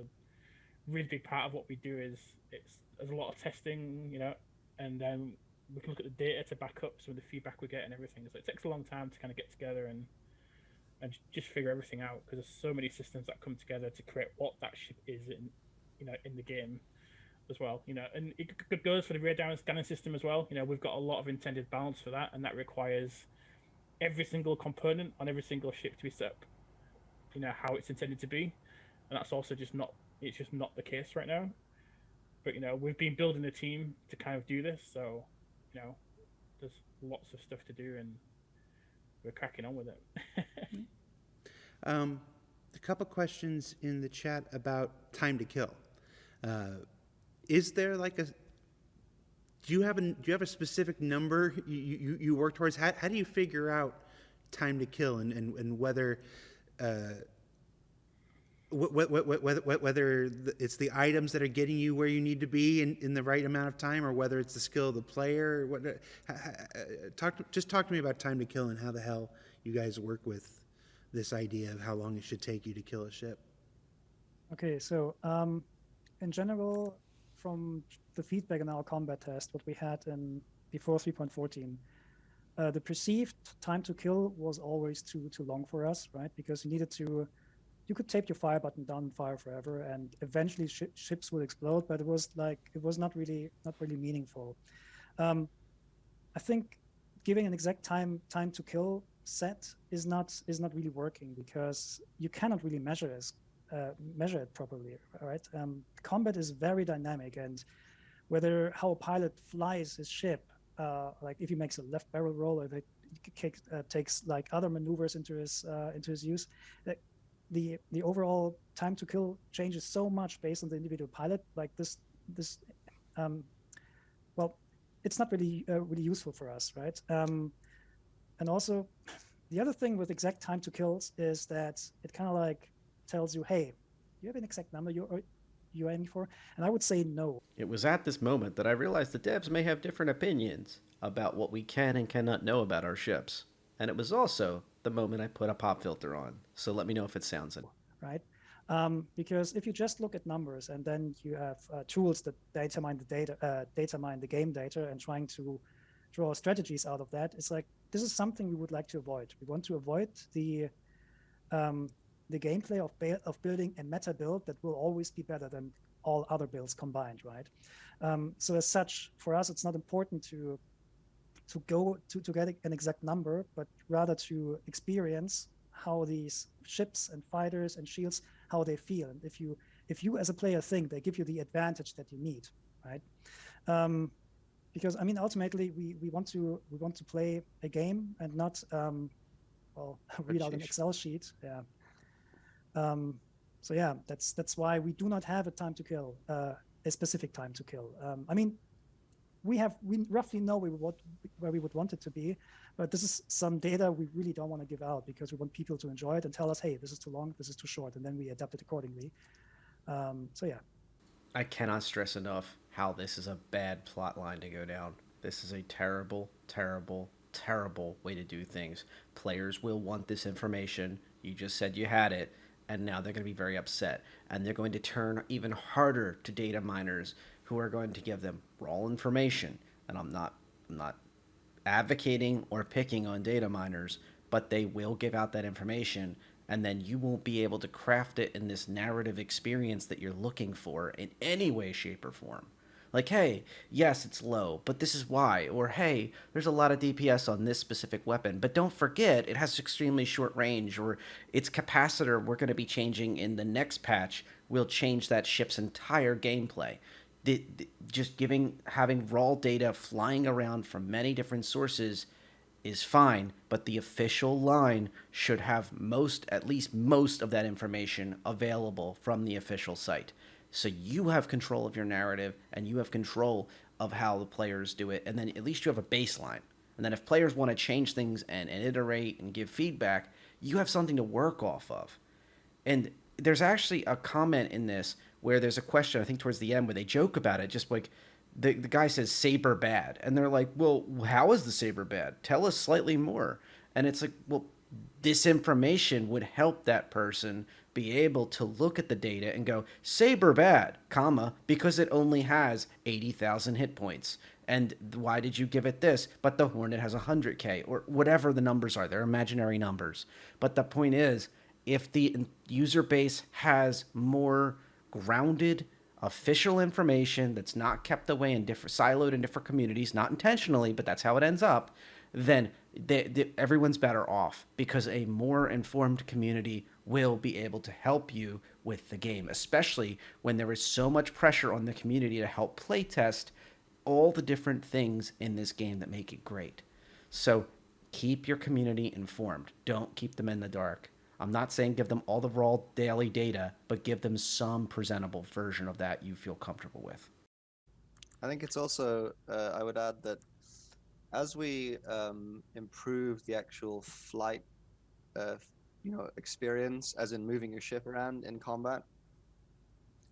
really big part of what we do. There's a lot of testing, and then we can look at the data to back up some of the feedback we get and everything. So it takes a long time to kind of get together and just figure everything out, because there's so many systems that come together to create what that ship is in the game as well. And it goes for the rear down scanning system as well. We've got a lot of intended balance for that, and that requires every single component on every single ship to be set up, how it's intended to be, and that's also just not the case right now. But we've been building a team to kind of do this, so there's lots of stuff to do, and we're cracking on with it. A couple questions in the chat about time to kill. Is there like do you have a specific number you work towards? How do you figure out time to kill and whether whether it's the items that are getting you where you need to be in the right amount of time, or whether it's the skill of the player? Talk to me about time to kill and how the hell you guys work with this idea of how long it should take you to kill a ship. Okay, so in general, from the feedback in our combat test, what we had before 3.14, the perceived time to kill was always too long for us, right? Because you could tape your fire button down and fire forever, and eventually ships will explode. But it was not really meaningful. I think giving an exact time to kill set is not really working, because you cannot really measure it properly, right? Combat is very dynamic, and how a pilot flies his ship, like if he makes a left barrel roll, or if it takes like other maneuvers into his use, the overall time to kill changes so much based on the individual pilot. Like this, well, it's not really useful for us, right? And also, the other thing with exact time to kills is that it kind of like tells you, hey, you have an exact number you're aiming for? And I would say no. It was at this moment that I realized the devs may have different opinions about what we can and cannot know about our ships. And it was also the moment I put a pop filter on. So let me know if it sounds in. Right? Because if you just look at numbers and then you have tools that data mine the game data and trying to draw strategies out of that, it's like, this is something we would like to avoid. We want to avoid the gameplay of building a meta build that will always be better than all other builds combined, right? So as such, for us, it's not important to get an exact number, but rather to experience how these ships and fighters and shields, how they feel. And if you as a player think they give you the advantage that you need, right? Because I mean, ultimately, we want to play a game and not read out an Excel sheet. Yeah. So yeah, that's why we do not have a time to kill, a specific time to kill. I mean, we roughly know where we would want it to be, but this is some data we really don't want to give out because we want people to enjoy it and tell us, hey, this is too long, this is too short, and then we adapt it accordingly. So yeah. I cannot stress enough how this is a bad plot line to go down. This is a terrible, terrible, terrible way to do things. Players will want this information. You just said you had it, and now they're going to be very upset. And they're going to turn even harder to data miners who are going to give them raw information. And I'm not advocating or picking on data miners, but they will give out that information, and then you won't be able to craft it in this narrative experience that you're looking for in any way, shape, or form. Like, hey, yes, it's low, but this is why. Or, hey, there's a lot of DPS on this specific weapon, but don't forget it has extremely short range. Or its capacitor we're going to be changing in the next patch will change that ship's entire gameplay. Just having raw data flying around from many different sources is fine, but the official line should have at least most of that information available from the official site. So you have control of your narrative and you have control of how the players do it, and then at least you have a baseline. And then if players want to change things and iterate and give feedback, you have something to work off of. And there's actually a comment in this where there's a question, I think towards the end, where they joke about it, just like the guy says saber bad, and they're like, well, how is the saber bad? Tell us slightly more. And it's like, well, this information would help that person be able to look at the data and go, saber bad, because it only has 80,000 hit points. And why did you give it this? But the Hornet has 100k, or whatever the numbers are. They're imaginary numbers. But the point is, if the user base has more grounded, official information that's not kept away and siloed in different communities, not intentionally, but that's how it ends up, then everyone's better off, because a more informed community will be able to help you with the game, especially when there is so much pressure on the community to help playtest all the different things in this game that make it great. So keep your community informed. Don't keep them in the dark. I'm not saying give them all the raw daily data, but give them some presentable version of that you feel comfortable with. I think it's also, I would add that as we improve the actual flight experience, as in moving your ship around in combat,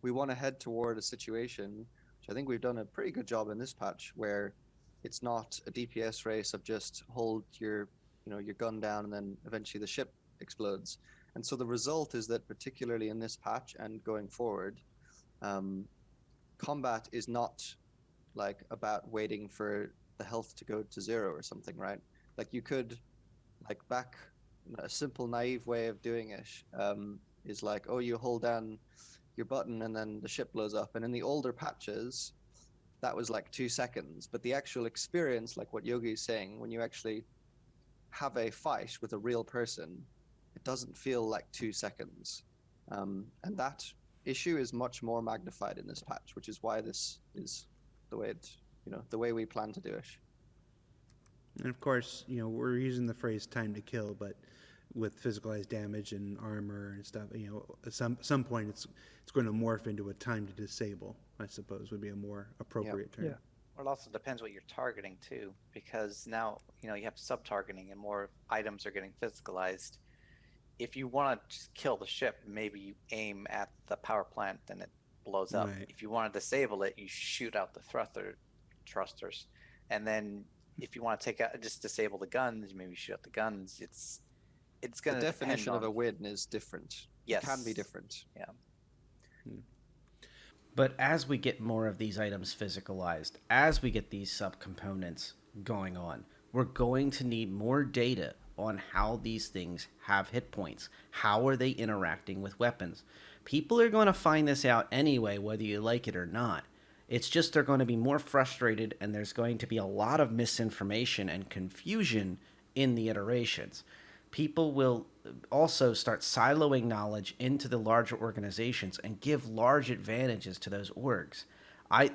we want to head toward a situation, which I think we've done a pretty good job in this patch, where it's not a DPS race of just hold your gun down and then eventually the ship explodes. And so the result is that, particularly in this patch and going forward, combat is not like about waiting for the health to go to 0 or something, right? Like, you could, like, back a simple naive way of doing it is like, oh, you hold down your button and then the ship blows up. And in the older patches, that was like 2 seconds. But the actual experience, like what Yogi is saying, when you actually have a fight with a real person, it doesn't feel like 2 seconds. And that issue is much more magnified in this patch, which is why this is the way the way we plan to do it. And of course, we're using the phrase "time to kill," but with physicalized damage and armor and stuff, at some point it's going to morph into a time to disable, I suppose, would be a more appropriate term. Yeah. Well, it also depends what you're targeting too, because now you have sub-targeting and more items are getting physicalized. if you want to just kill the ship, maybe you aim at the power plant and it blows up. Right. If you want to disable it, you shoot out the thrusters, and then if you want to take out, just disable the guns, maybe shoot out the guns. It's going The to definition of a win is different. Yes. It can be different. Yeah. But as we get more of these items physicalized, as we get these subcomponents going on, we're going to need more data on how these things have hit points. How are they interacting with weapons? People are going to find this out anyway, whether you like it or not. It's just they're going to be more frustrated, and there's going to be a lot of misinformation and confusion in the iterations. People will also start siloing knowledge into the larger organizations and give large advantages to those orgs.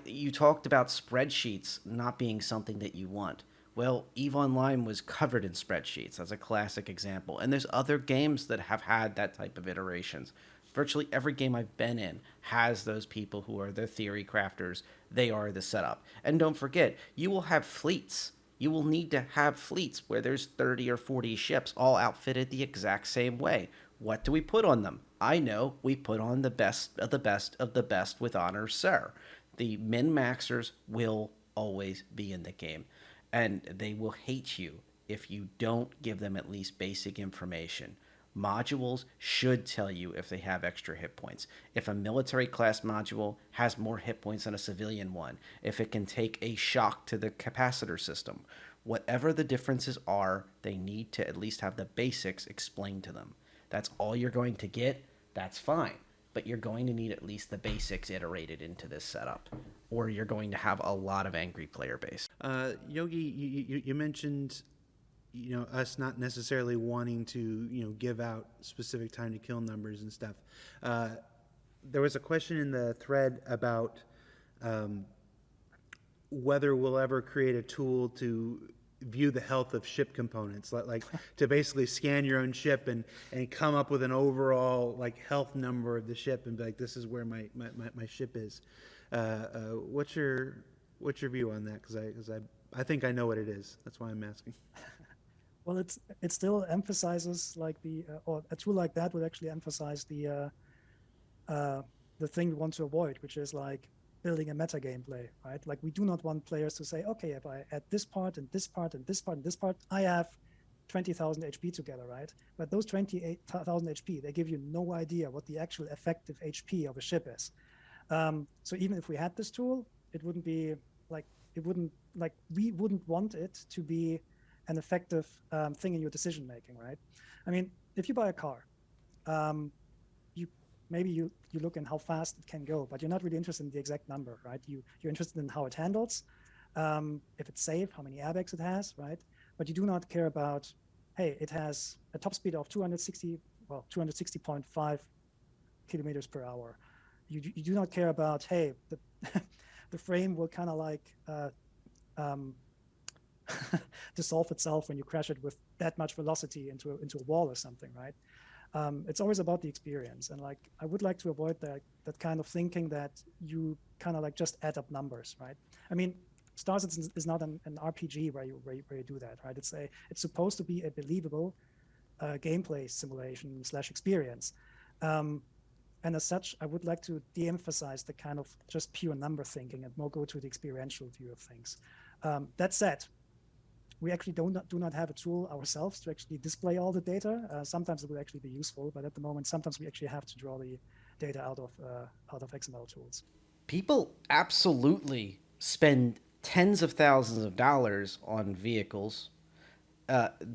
You talked about spreadsheets not being something that you want. Well, EVE Online was covered in spreadsheets. That's a classic example. And there's other games that have had that type of iterations. Virtually every game I've been in has those people who are the theory crafters. They are the setup. And don't forget, you will have fleets. You will need to have fleets where there's 30 or 40 ships all outfitted the exact same way. What do we put on them? I know we put on the best of the best of the best with honor, sir. The min-maxers will always be in the game, and they will hate you if you don't give them at least basic information. Modules should tell you if they have extra hit points. If a military class module has more hit points than a civilian one, if it can take a shock to the capacitor system, whatever the differences are, they need to at least have the basics explained to them. That's all you're going to get, that's fine. But you're going to need at least the basics iterated into this setup, or you're going to have a lot of angry player base. Yogi, you mentioned, us not necessarily wanting to, give out specific time to kill numbers and stuff. There was a question in the thread about whether we'll ever create a tool to view the health of ship components, like to basically scan your own ship and come up with an overall health number of the ship and be like, this is where my ship is. What's your view on that? Because I think I know what it is. That's why I'm asking. Well, it still emphasizes or a tool like that would actually emphasize the thing we want to avoid, which is building a meta gameplay, right? We do not want players to say, okay, if I add this part and this part and this part and this part, I have 20,000 HP together, right? But those 28,000 HP, they give you no idea what the actual effective HP of a ship is. So even if we had this tool, it wouldn't be we wouldn't want it to be an effective thing in your decision making, right? I mean, if you buy a car, you look in how fast it can go, but you're not really interested in the exact number, right? You're interested in how it handles, if it's safe, how many airbags it has, right? But you do not care about, hey, it has a top speed of 260.5 kilometers per hour. You do not care about, hey, the frame will kind of dissolve itself when you crash it with that much velocity into a wall or something, right? It's always about the experience, and I would like to avoid that kind of thinking that you kind of just add up numbers, right? I mean, Star Citizen is not an RPG where you do that, right? It's supposed to be a believable gameplay simulation / experience, and as such, I would like to de-emphasize the kind of just pure number thinking and more go to the experiential view of things. That said, we actually do not have a tool ourselves to actually display all the data. Sometimes it would actually be useful, but at the moment, sometimes we actually have to draw the data out of XML tools. People absolutely spend tens of thousands of dollars on vehicles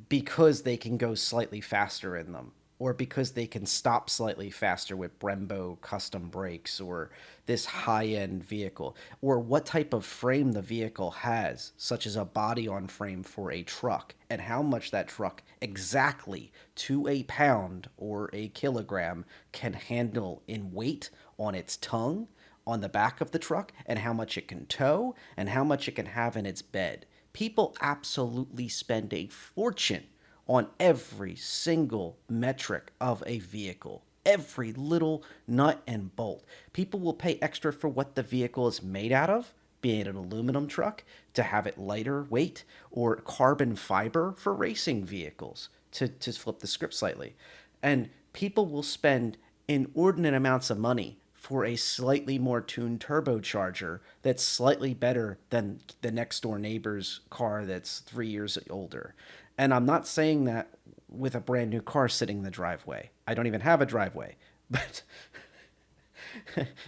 because they can go slightly faster in them, or because they can stop slightly faster with Brembo custom brakes, or this high-end vehicle, or what type of frame the vehicle has, such as a body-on-frame for a truck, and how much that truck exactly to a pound or a kilogram can handle in weight on its tongue, on the back of the truck, and how much it can tow, and how much it can have in its bed. People absolutely spend a fortune on every single metric of a vehicle, every little nut and bolt. People will pay extra for what the vehicle is made out of, be it an aluminum truck, to have it lighter weight, or carbon fiber for racing vehicles, to flip the script slightly. And people will spend inordinate amounts of money for a slightly more tuned turbocharger that's slightly better than the next door neighbor's car that's 3 years older. And I'm not saying that with a brand new car sitting in the driveway. I don't even have a driveway, but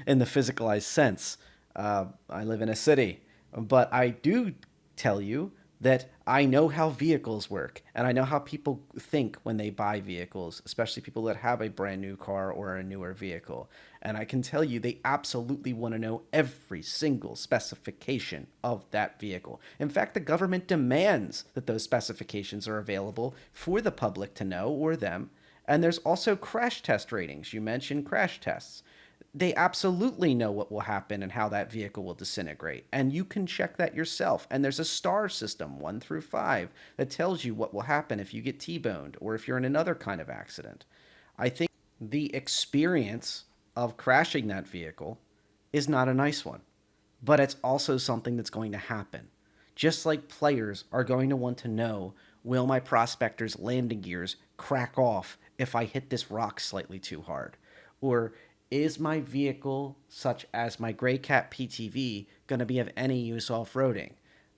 in the physicalized sense, I live in a city. But I do tell you that I know how vehicles work, and I know how people think when they buy vehicles, especially people that have a brand new car or a newer vehicle. And I can tell you they absolutely want to know every single specification of that vehicle. In fact, the government demands that those specifications are available for the public to know, or them. And there's also crash test ratings. You mentioned crash tests. They absolutely know what will happen and how that vehicle will disintegrate. And you can check that yourself. And there's a star system, 1 through 5, that tells you what will happen if you get T-boned or if you're in another kind of accident. I think the experience of crashing that vehicle is not a nice one, but it's also something that's going to happen. Just like players are going to want to know, will my prospector's landing gears crack off if I hit this rock slightly too hard? Or is my vehicle, such as my Grey Cat PTV, going to be of any use off-roading?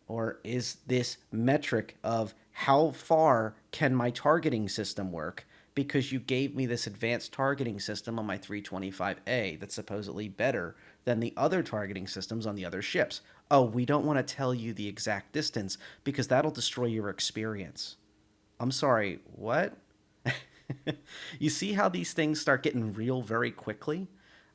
Or is this metric of how far can my targeting system work because you gave me this advanced targeting system on my 325A that's supposedly better than the other targeting systems on the other ships? Oh, we don't want to tell you the exact distance because that'll destroy your experience. I'm sorry, what? You see how these things start getting real very quickly?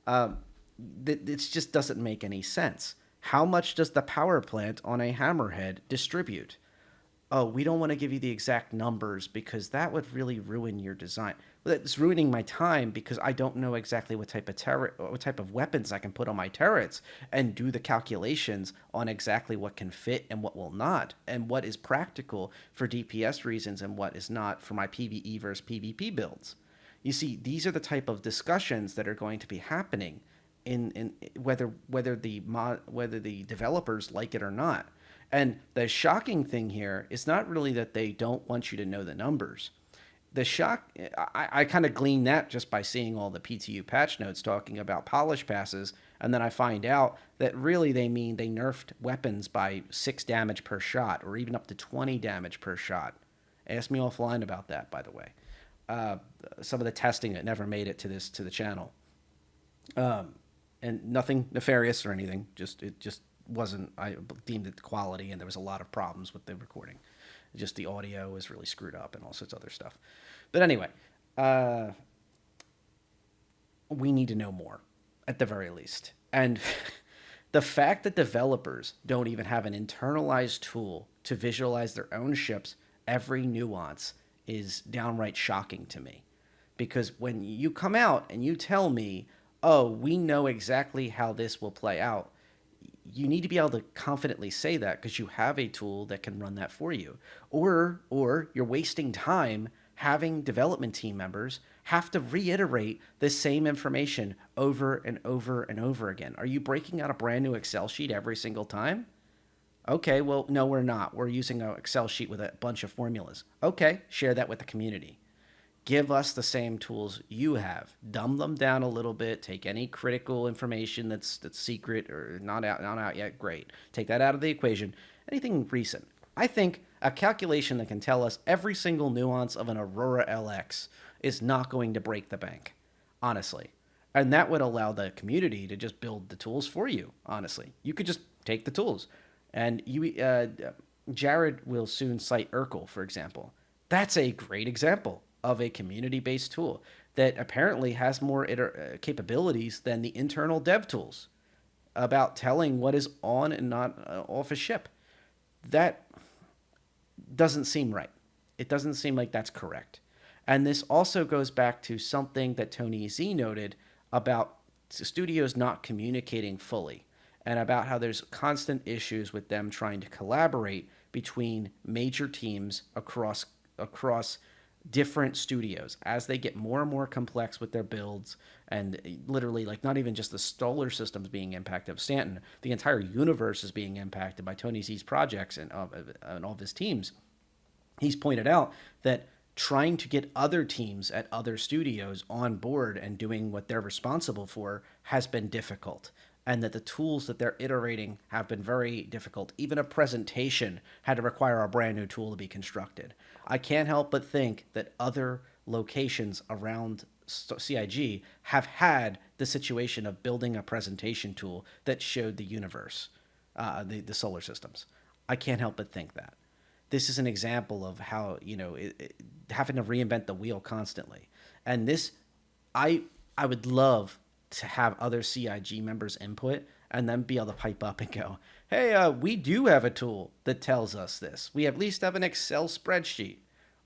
It just doesn't make any sense. How much does the power plant on a Hammerhead distribute? Oh, we don't want to give you the exact numbers because that would really ruin your design. Well, it's ruining my time because I don't know exactly what type of weapons I can put on my turrets and do the calculations on exactly what can fit and what will not, and what is practical for DPS reasons and what is not for my PvE versus PvP builds. You see, these are the type of discussions that are going to be happening in whether the developers like it or not. And the shocking thing here is not really that they don't want you to know the numbers. The shock, I kind of glean that just by seeing all the PTU patch notes talking about polish passes, and then I find out that really they mean they nerfed weapons by 6 damage per shot, or even up to 20 damage per shot. Ask me offline about that, by the way. Some of the testing that never made it to the channel, and nothing nefarious or anything. It just wasn't. I deemed it quality, and there was a lot of problems with the recording. Just the audio was really screwed up and all sorts of other stuff. But anyway, we need to know more, at the very least. And the fact that developers don't even have an internalized tool to visualize their own ships, every nuance, is downright shocking to me. Because when you come out and you tell me, oh, we know exactly how this will play out, you need to be able to confidently say that because you have a tool that can run that for you. Or you're wasting time having development team members have to reiterate the same information over and over and over again. Are you breaking out a brand new Excel sheet every single time? Okay, well, no, we're not. We're using an Excel sheet with a bunch of formulas. Okay, share that with the community. Give us the same tools you have. Dumb them down a little bit. Take any critical information that's secret or not out yet. Great. Take that out of the equation. Anything recent. I think a calculation that can tell us every single nuance of an Aurora LX is not going to break the bank, honestly. And that would allow the community to just build the tools for you, honestly. You could just take the tools. And Jared will soon cite Urkel, for example. That's a great example of a community-based tool that apparently has more capabilities than the internal dev tools about telling what is on and not off a ship. That doesn't seem right. It doesn't seem like that's correct. And this also goes back to something that Tony Z noted about studios not communicating fully, and about how there's constant issues with them trying to collaborate between major teams across different studios as they get more and more complex with their builds, and literally, like, not even just the solar systems being impacted of Stanton, the entire universe is being impacted by Tony Z's projects and all of his teams. He's pointed out that trying to get other teams at other studios on board and doing what they're responsible for has been difficult. And that the tools that they're iterating have been very difficult. Even a presentation had to require a brand new tool to be constructed. I can't help but think that other locations around CIG have had the situation of building a presentation tool that showed the universe, the solar systems. I can't help but think that. This is an example of how, having to reinvent the wheel constantly. And this, I would love to have other CIG members input and then be able to pipe up and go, hey, we do have a tool that tells us this. We at least have an Excel spreadsheet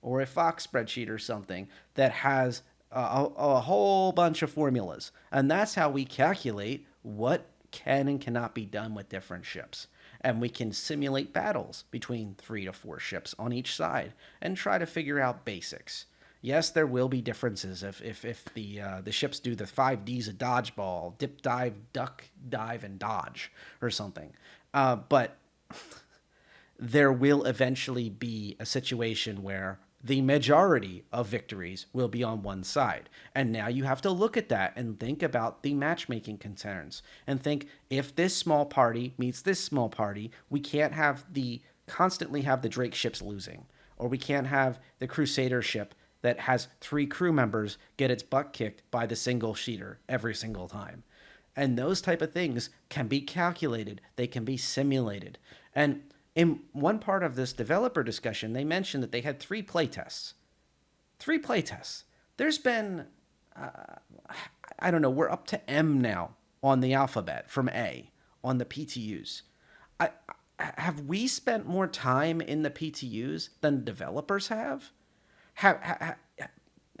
or a Fox spreadsheet or something that has a whole bunch of formulas. And that's how we calculate what can and cannot be done with different ships. And we can simulate battles between 3 to 4 ships on each side and try to figure out basics. Yes, there will be differences if the ships do the 5 Ds of dodgeball, dip, dive, duck, dive, and dodge or something. But there will eventually be a situation where the majority of victories will be on one side. And now you have to look at that and think about the matchmaking concerns and think, if this small party meets this small party, we can't constantly have the Drake ships losing, or we can't have the Crusader ship that has 3 crew members get its butt kicked by the single sheeter every single time. And those type of things can be calculated. They can be simulated. And in one part of this developer discussion, they mentioned that they had 3 playtests. 3 playtests. There's been, I don't know, we're up to M now on the alphabet from A on the PTUs. Have we spent more time in the PTUs than developers have? Have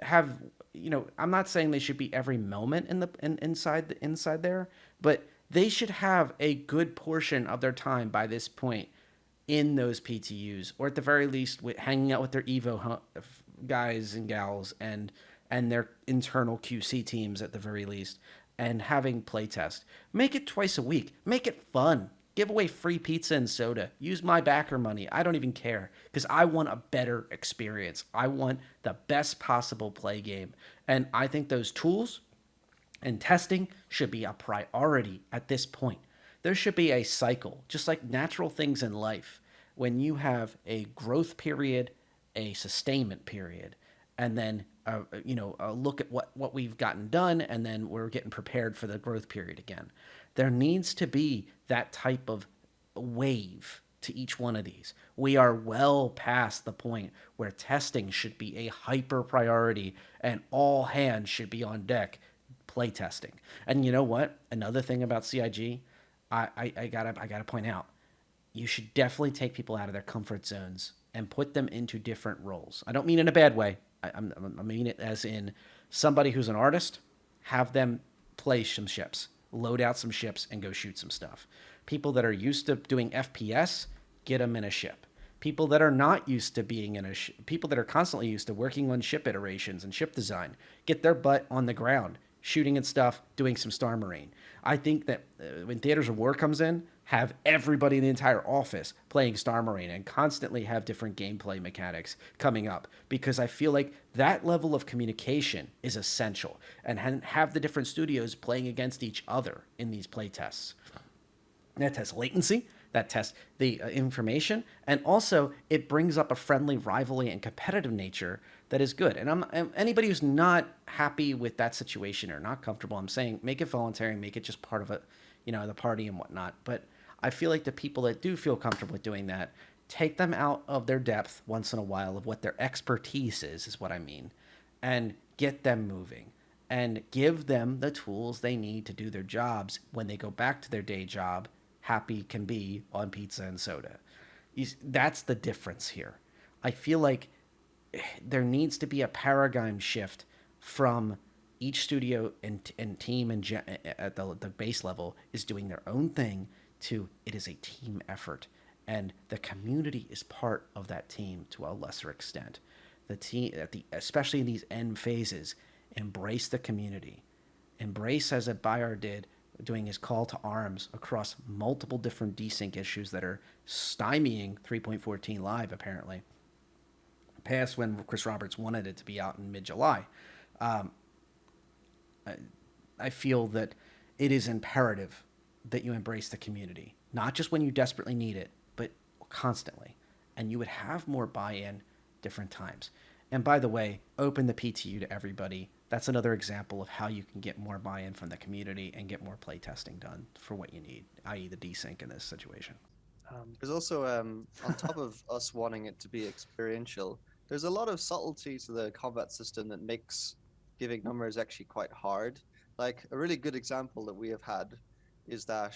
I'm not saying they should be every moment inside there, but they should have a good portion of their time by this point in those PTUs, or at the very least hanging out with their Evo guys and gals and their internal QC teams at the very least, and having playtest. Make it twice a week. Make it fun. Give away free pizza and soda. Use my backer money. I don't even care, because I want a better experience. I want the best possible play game. And I think those tools and testing should be a priority at this point. There should be a cycle, just like natural things in life, when you have a growth period, a sustainment period, and then a look at what we've gotten done, and then we're getting prepared for the growth period again. There needs to be that type of wave to each one of these. We are well past the point where testing should be a hyper priority and all hands should be on deck playtesting. And you know what? Another thing about CIG, I gotta point out, you should definitely take people out of their comfort zones and put them into different roles. I don't mean in a bad way. I mean it as in somebody who's an artist, have them play some ships, load out some ships, and go shoot some stuff. People that are used to doing FPS, get them in a ship. People that are not used to being in people that are constantly used to working on ship iterations and ship design, get their butt on the ground, shooting at stuff, doing some Star Marine. I think that when Theaters of War comes in, have everybody in the entire office playing Star Marine and constantly have different gameplay mechanics coming up, because I feel like that level of communication is essential, and have the different studios playing against each other in these play tests. That tests latency, that tests the information, and also it brings up a friendly rivalry and competitive nature that is good. And anybody who's not happy with that situation or not comfortable, I'm saying make it voluntary, make it just part of it, the party and whatnot. But I feel like the people that do feel comfortable with doing that, take them out of their depth once in a while of what their expertise is what I mean, and get them moving and give them the tools they need to do their jobs when they go back to their day job, happy can be on pizza and soda. That's the difference here. I feel like there needs to be a paradigm shift from each studio and team at the base level is doing their own thing to it is a team effort, and the community is part of that team to a lesser extent. The team especially in these end phases, embrace the community. Embrace, as Bayard did, doing his call to arms across multiple different desync issues that are stymieing 3.14 live apparently. past when Chris Roberts wanted it to be out in mid-July. I feel that it is imperative that you embrace the community, not just when you desperately need it, but constantly. And you would have more buy-in different times. And by the way, open the PTU to everybody. That's another example of how you can get more buy-in from the community and get more play testing done for what you need, i.e. the desync in this situation. There's also, on top of us wanting it to be experiential, there's a lot of subtlety to the combat system that makes giving numbers actually quite hard. Like, a really good example that we have had is that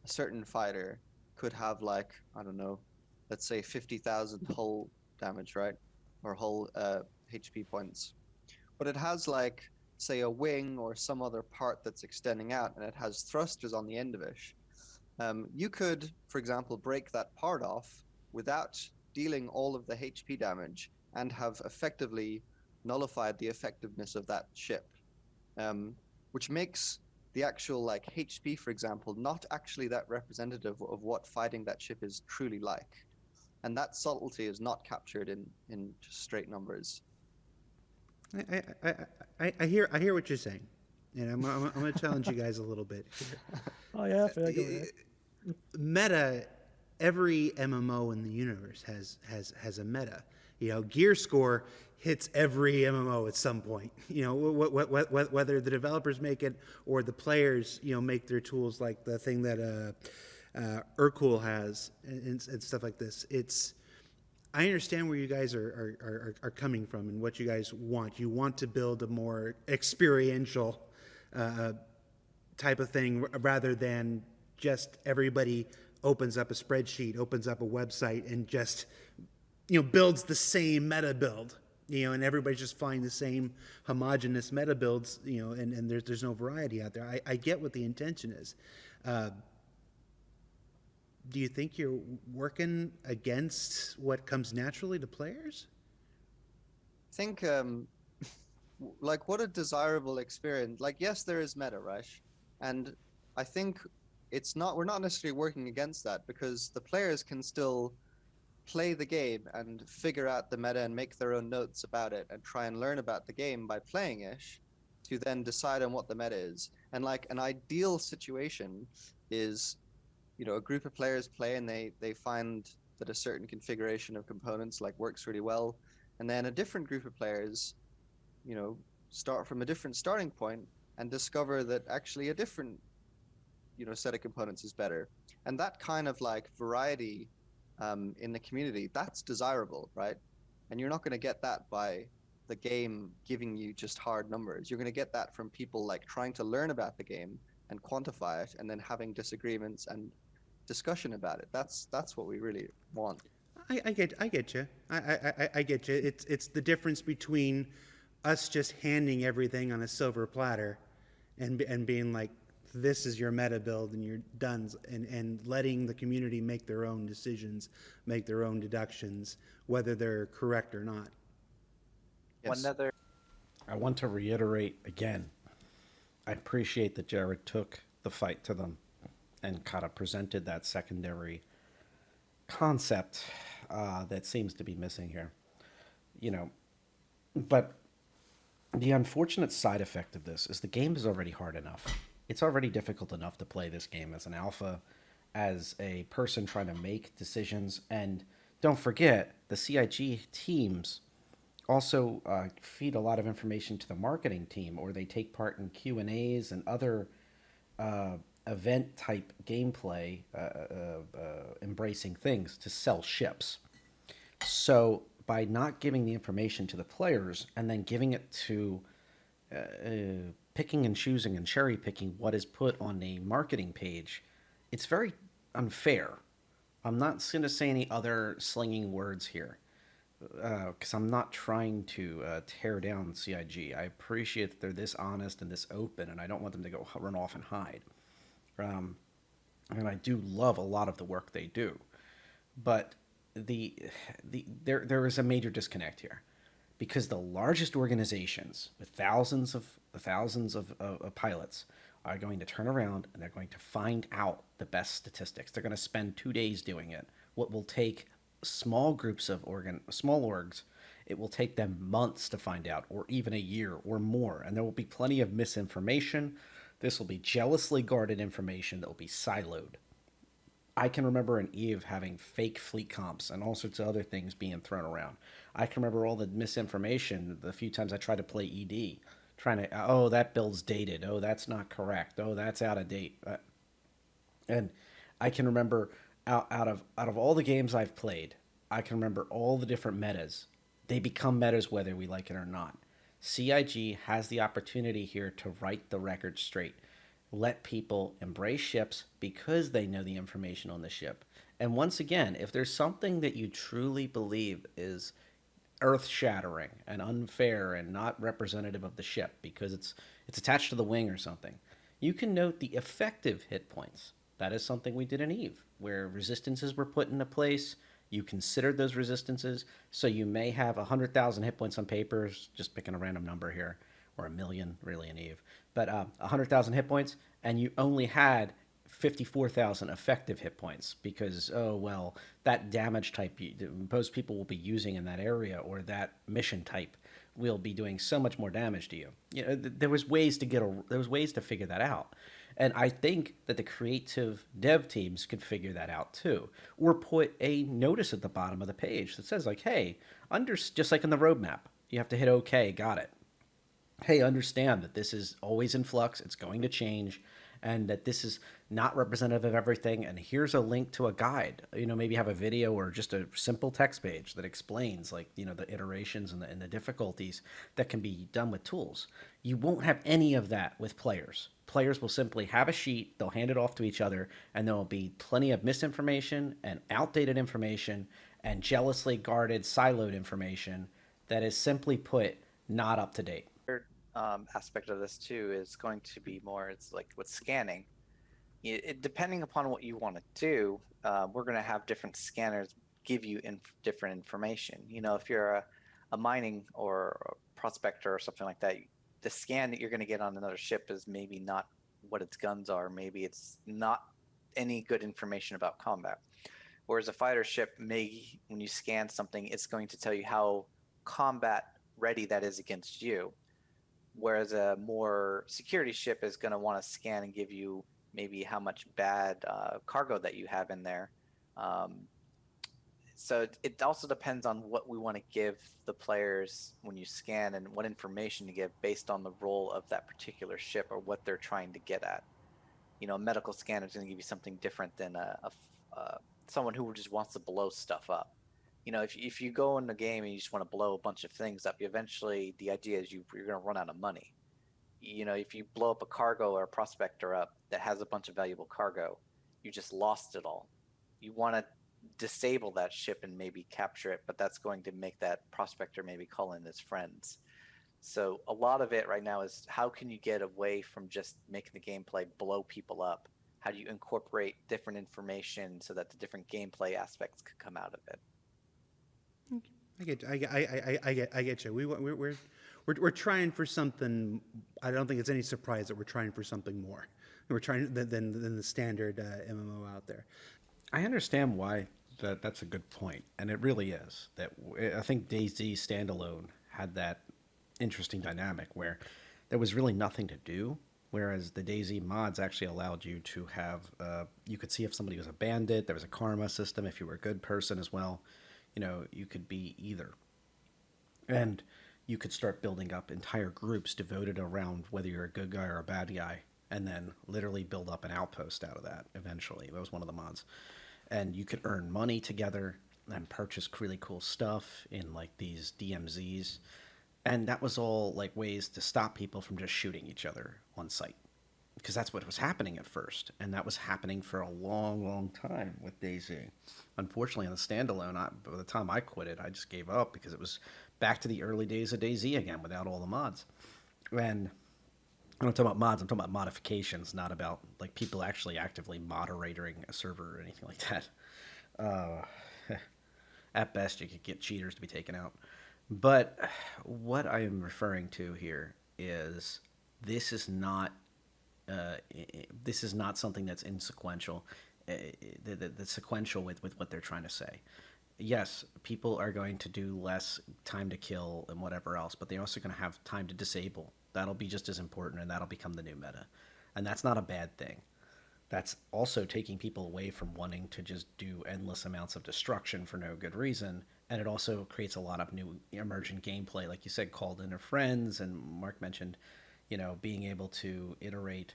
a certain fighter could have, like, I don't know, let's say 50,000 hull damage, right? Or hull HP points. But it has, like, say a wing or some other part that's extending out, and it has thrusters on the end of it. You could, for example, break that part off without dealing all of the HP damage and have effectively nullified the effectiveness of that ship, which makes the actual, like, HP, for example, not actually that representative of what fighting that ship is truly like. And that subtlety is not captured in just straight numbers. I hear what you're saying, and I'm going to challenge you guys a little bit here. Oh yeah, fair, go ahead. Meta, every MMO in the universe has a meta. You know, gear score hits every MMO at some point. You know, whether the developers make it or the players, you know, make their tools, like the thing that Urkul has and stuff like this. I understand where you guys are coming from and what you guys want. You want to build a more experiential type of thing rather than just everybody opens up a spreadsheet, opens up a website, and just, you know, builds the same meta build. You know, and everybody's just flying the same homogenous meta builds. You know, and there's no variety out there. I get what the intention is. Do you think you're working against what comes naturally to players? I think, like, what a desirable experience. Like, yes, there is meta, right? And I think we're not necessarily working against that, because the players can still play the game and figure out the meta and make their own notes about it and try and learn about the game by playing it to then decide on what the meta is. And, like, an ideal situation is, you know, a group of players play and they find that a certain configuration of components, like, works really well, and then a different group of players, you know, start from a different starting point and discover that actually a different, you know, set of components is better. And that kind of, like, variety in the community, that's desirable, right? And you're not going to get that by the game giving you just hard numbers. You're going to get that from people, like, trying to learn about the game and quantify it, and then having disagreements and discussion about it. That's what we really want. I get you. I get you. It's the difference between us just handing everything on a silver platter and being like, this is your meta build and you're done, and letting the community make their own decisions, make their own deductions, whether they're correct or not. Yes. I want to reiterate again, I appreciate that Jared took the fight to them and kind of presented that secondary concept that seems to be missing here. You know, but the unfortunate side effect of this is the game is already hard enough. It's already difficult enough to play this game as an alpha, as a person trying to make decisions. And don't forget, the CIG teams also feed a lot of information to the marketing team, or they take part in Q&As and other event type gameplay embracing things to sell ships. So by not giving the information to the players and then giving it to picking and choosing and cherry picking what is put on a marketing page, it's very unfair. I'm not going to say any other slinging words here, because I'm not trying to tear down CIG. I appreciate that they're this honest and this open, and I don't want them to go run off and hide. And I do love a lot of the work they do, but there is a major disconnect here, because the largest organizations with thousands of pilots are going to turn around and they're going to find out the best statistics. They're going to spend 2 days doing it. What will take small groups of small orgs it will take them months to find out, or even a year or more. And there will be plenty of misinformation. This will be jealously guarded information that will be siloed. I can remember in Eve having fake fleet comps and all sorts of other things being thrown around. I can remember all the misinformation the few times I tried to play ED, trying to, oh, that build's dated. Oh, that's not correct. Oh, that's out of date. And I can remember out of all the games I've played, I can remember all the different metas. They become metas whether we like it or not. CIG has the opportunity here to write the record straight. Let people embrace ships because they know the information on the ship. And once again, if there's something that you truly believe is earth-shattering and unfair and not representative of the ship because it's attached to the wing or something, you can note the effective hit points. That is something we did in Eve, where resistances were put into place. You considered those resistances, so you may have 100,000 hit points on paper, just picking a random number here, or a million really in Eve, but 100,000 hit points, and you only had 54,000 effective hit points because, oh, well, that damage type most people will be using in that area, or that mission type will be doing so much more damage to you. You know, there was ways to figure that out. And I think that the creative dev teams could figure that out too, or put a notice at the bottom of the page that says like, hey, just like in the roadmap, you have to hit OK, got it. Hey, understand that this is always in flux, it's going to change, and that this is not representative of everything, and here's a link to a guide. You know, maybe have a video or just a simple text page that explains, like, you know, the iterations and the difficulties that can be done with tools. You won't have any of that with players. Players will simply have a sheet, they'll hand it off to each other, and there will be plenty of misinformation and outdated information and jealously guarded, siloed information that is, simply put, not up to date. Aspect of this too is going to be more, it's like with scanning, depending upon what you want to do, we're going to have different scanners give you different information. You know, if you're a mining or a prospector or something like that, the scan that you're going to get on another ship is maybe not what its guns are, maybe it's not any good information about combat. Whereas a fighter ship may, when you scan something, it's going to tell you how combat ready that is against you. Whereas a more security ship is going to want to scan and give you maybe how much bad cargo that you have in there. So it also depends on what we want to give the players when you scan and what information to give based on the role of that particular ship or what they're trying to get at. You know, a medical scanner is going to give you something different than someone who just wants to blow stuff up. You know, if you go in the game and you just want to blow a bunch of things up, eventually the idea is you're going to run out of money. You know, if you blow up a cargo or a prospector up that has a bunch of valuable cargo, you just lost it all. You want to disable that ship and maybe capture it, but that's going to make that prospector maybe call in his friends. So a lot of it right now is how can you get away from just making the gameplay blow people up? How do you incorporate different information so that the different gameplay aspects could come out of it? I get you. We're trying for something. I don't think it's any surprise that we're trying for something more. We're trying than the standard MMO out there. I understand why that's a good point, and it really is. That I think DayZ standalone had that interesting dynamic where there was really nothing to do, whereas the DayZ mods actually allowed you to have you could see if somebody was a bandit. There was a karma system if you were a good person as well. You know, you could be either. And you could start building up entire groups devoted around whether you're a good guy or a bad guy, and then literally build up an outpost out of that eventually. That was one of the mods. And you could earn money together and purchase really cool stuff in like these DMZs. And that was all like ways to stop people from just shooting each other on sight. Because that's what was happening at first, and that was happening for a long, long time with DayZ. Unfortunately, on the standalone, by the time I quit it, I just gave up because it was back to the early days of DayZ again without all the mods. And I'm not talking about mods, I'm talking about modifications, not about like people actually actively moderating a server or anything like that. At best, you could get cheaters to be taken out. But what I am referring to here is this is not something that's insequential. That's sequential with what they're trying to say. yes, people are going to do less time to kill and whatever else, but they're also going to have time to disable. That'll be just as important, and that'll become the new meta. And that's not a bad thing. That's also taking people away from wanting to just do endless amounts of destruction for no good reason. And it also creates a lot of new emergent gameplay, like you said, called in friends. And Mark mentioned, being able to iterate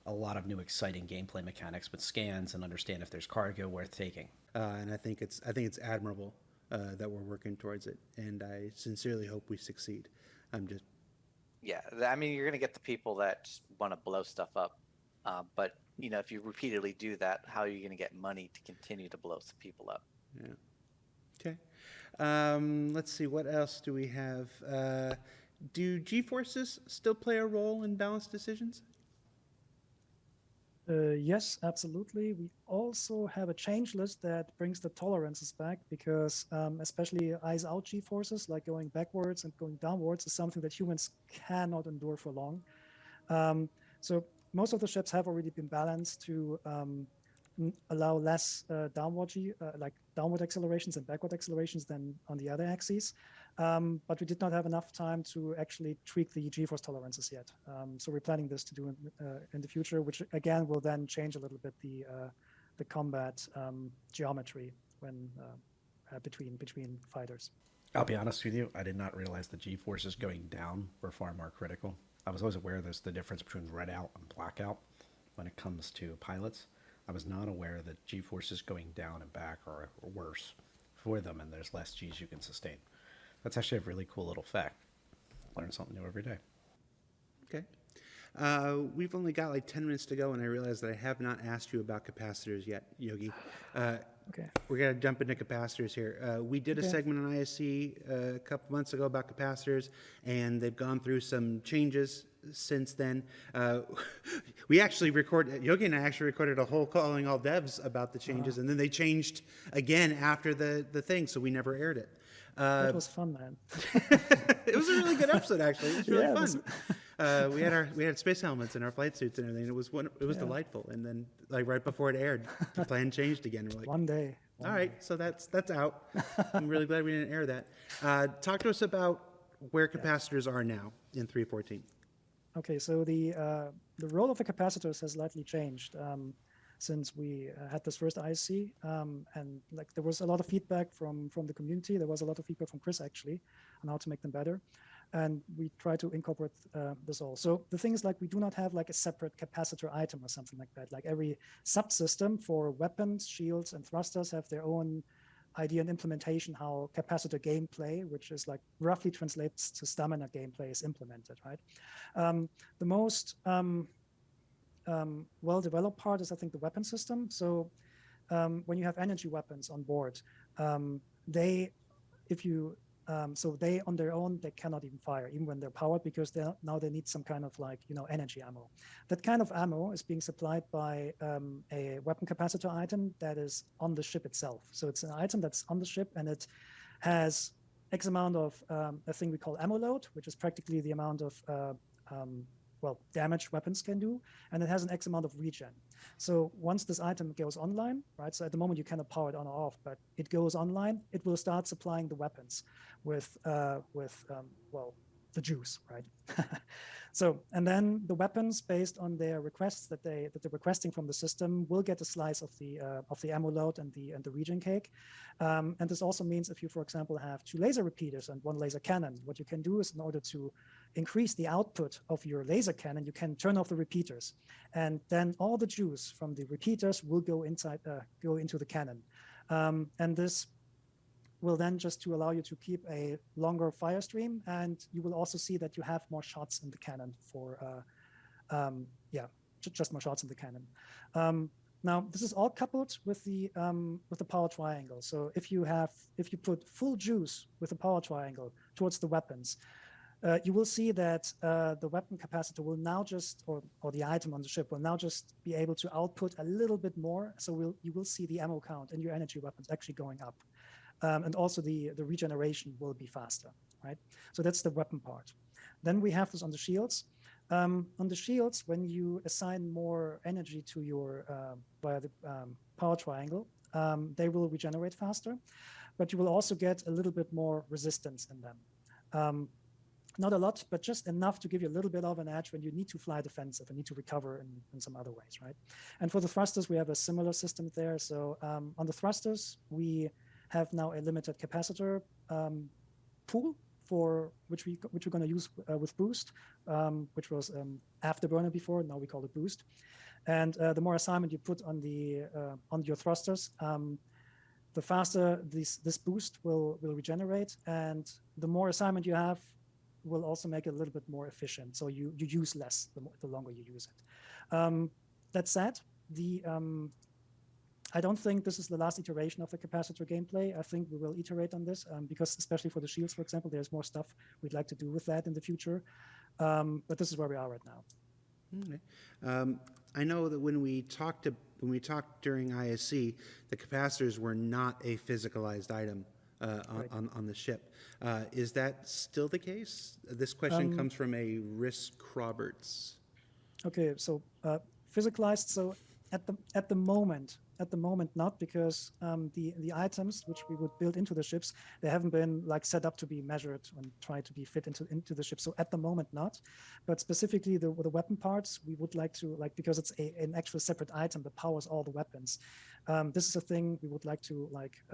a lot of new exciting gameplay mechanics with scans and understand if there's cargo worth taking. And I think it's admirable that we're working towards it, and I sincerely hope we succeed. Yeah, I mean, you're going to get the people that just want to blow stuff up. But, if you repeatedly do that, how are you going to get money to continue to blow some people up? Yeah. Okay. Let's see. What else do we have? Do G-forces still play a role in balanced decisions? Yes, absolutely. We also have a change list that brings the tolerances back because especially eyes out G-forces, like going backwards and going downwards, is something that humans cannot endure for long. So most of the ships have already been balanced to allow less downward accelerations and backward accelerations than on the other axes. But we did not have enough time to actually tweak the G-force tolerances yet. So we're planning this to do in the future, which again will then change a little bit the combat geometry when between fighters. I'll be honest with you, I did not realize the G-forces going down were far more critical. I was always aware there's the difference between red out and black out when it comes to pilots. I was not aware that G-forces going down and back are worse for them, and there's less G's you can sustain. That's actually a really cool little fact. Learn something new every day. Okay. We've only got like 10 minutes to go, and I realize that I have not asked you about capacitors yet, Yogi. Okay. We're going to jump into capacitors here. We did a segment on ISC a couple months ago about capacitors, and they've gone through some changes since then. Yogi and I actually recorded a whole Calling All Devs about the changes, and then they changed again after the thing, so we never aired it. That was fun, man. It was a really good episode, actually. It was really fun. We had space helmets and our flight suits and everything. It was delightful. And then, like right before it aired, the plan changed again. We're like, one day. All right, so that's out. I'm really glad we didn't air that. Talk to us about where capacitors are now in 3.14. Okay, so the role of the capacitors has slightly changed since we had this first ISC, and like there was a lot of feedback from the community. There was a lot of feedback from Chris actually on how to make them better, and we try to incorporate this all. So the thing is, like, we do not have like a separate capacitor item or something like that. Like every subsystem for weapons, shields, and thrusters have their own idea and implementation how capacitor gameplay, which is like roughly translates to stamina gameplay, is implemented, right? The most well-developed part is, I think, the weapon system. So when you have energy weapons on board, they on their own, they cannot even fire, even when they're powered, because now they need some kind of like, energy ammo. That kind of ammo is being supplied by a weapon capacitor item that is on the ship itself. So it's an item that's on the ship, and it has X amount of a thing we call ammo load, which is practically the amount of damage weapons can do, and it has an X amount of regen. So once this item goes online, right? So at the moment you cannot power it on or off, but it goes online, it will start supplying the weapons with the juice, right? So, and then the weapons, based on their requests that they're requesting from the system, will get a slice of the ammo load and the regen cake. And this also means if you, for example, have 2 laser repeaters and 1 laser cannon, what you can do is, in order to increase the output of your laser cannon, you can turn off the repeaters, and then all the juice from the repeaters will go into the cannon, and this will then just to allow you to keep a longer fire stream, and you will also see that you have more shots in the cannon for just more shots in the cannon. Now this is all coupled with the power triangle. So if you put full juice with the power triangle towards the weapons, you will see that the weapon capacitor will now just, or the item on the ship will now just be able to output a little bit more. So you will see the ammo count in your energy weapons actually going up. And also the regeneration will be faster, right? So that's the weapon part. Then we have this on the shields. On the shields, when you assign more energy to your via the power triangle, they will regenerate faster, but you will also get a little bit more resistance in them. Not a lot, but just enough to give you a little bit of an edge when you need to fly defensive and need to recover in some other ways, right? And for the thrusters, we have a similar system there. So on the thrusters, we have now a limited capacitor pool for which we're going to use with boost, which was afterburner before. Now we call it boost. And the more assignment you put on your thrusters, the faster this boost will regenerate, and the more assignment you have will also make it a little bit more efficient. So you use less the longer you use it. That said, I don't think this is the last iteration of the capacitor gameplay. I think we will iterate on this because especially for the shields, for example, there's more stuff we'd like to do with that in the future. But this is where we are right now. Okay. I know that when we talked during ISC, the capacitors were not a physicalized item on the ship. Is that still the case? This question comes from a Risk Roberts. Okay, so physicalized. So at the moment not, because the items which we would build into the ships, they haven't been like set up to be measured and try to be fit into the ship. So at the moment not, but specifically the weapon parts, we would like to, because it's an actual separate item that powers all the weapons. This is a thing we would like to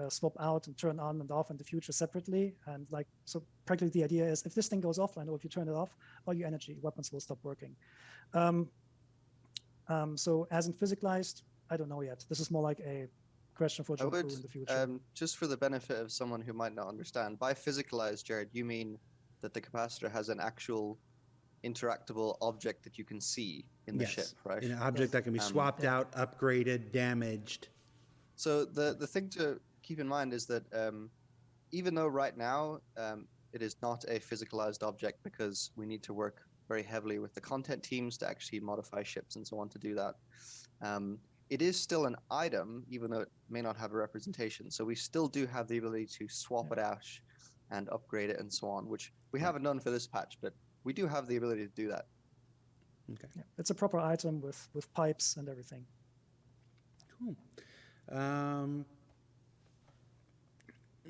swap out and turn on and off in the future separately. And so practically the idea is if this thing goes offline or if you turn it off, all your energy weapons will stop working. So as in physicalized, I don't know yet. This is more like a question for John in the future. Just for the benefit of someone who might not understand, by physicalized, Jared, you mean that the capacitor has an actual interactable object that you can see in the ship, right? An object that can be swapped out, upgraded, damaged. So the thing to keep in mind is that even though right now it is not a physicalized object because we need to work very heavily with the content teams to actually modify ships and so on to do that. It is still an item, even though it may not have a representation. So we still do have the ability to swap it out and upgrade it and so on, which we haven't done for this patch, but we do have the ability to do that. Okay. Yeah, it's a proper item with pipes and everything. Cool. All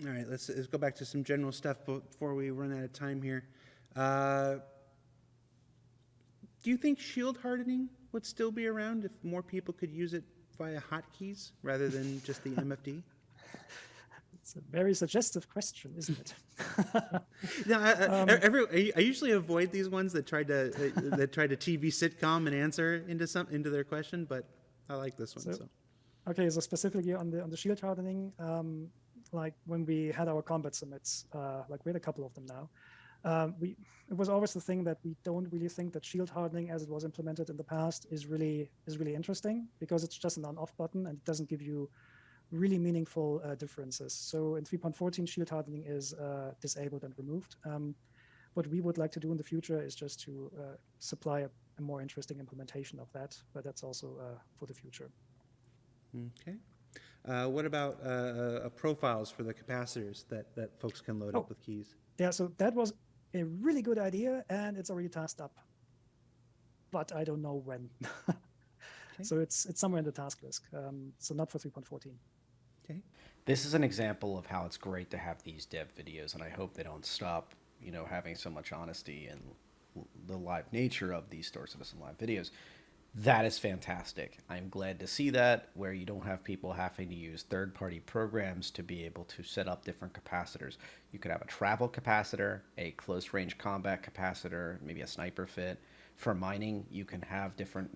right, let's go back to some general stuff before we run out of time here. Do you think shield hardening would still be around if more people could use it via hotkeys rather than just the MFD? It's a very suggestive question, isn't it? No, I usually avoid these ones that try to TV sitcom and answer into their question, but I like this one. So. Okay, so specifically on the shield hardening, like when we had our combat summits, we had a couple of them now. It was always the thing that we don't really think that shield hardening as it was implemented in the past is really interesting because it's just an on-off button and it doesn't give you really meaningful differences. So in 3.14, shield hardening is disabled and removed. What we would like to do in the future is just to supply a more interesting implementation of that, but that's also for the future. Okay. What about profiles for the capacitors that folks can load up with keys? Yeah, so that was a really good idea, and it's already tasked up, but I don't know when. Okay. So it's somewhere in the task list, so not for 3.14. Okay. This is an example of how it's great to have these dev videos, and I hope they don't stop, having so much honesty and the live nature of these Store Citizen Live videos. That is fantastic. I'm glad to see that, where you don't have people having to use third-party programs to be able to set up different capacitors. You could have a travel capacitor, a close-range combat capacitor, maybe a sniper fit. For mining, you can have different,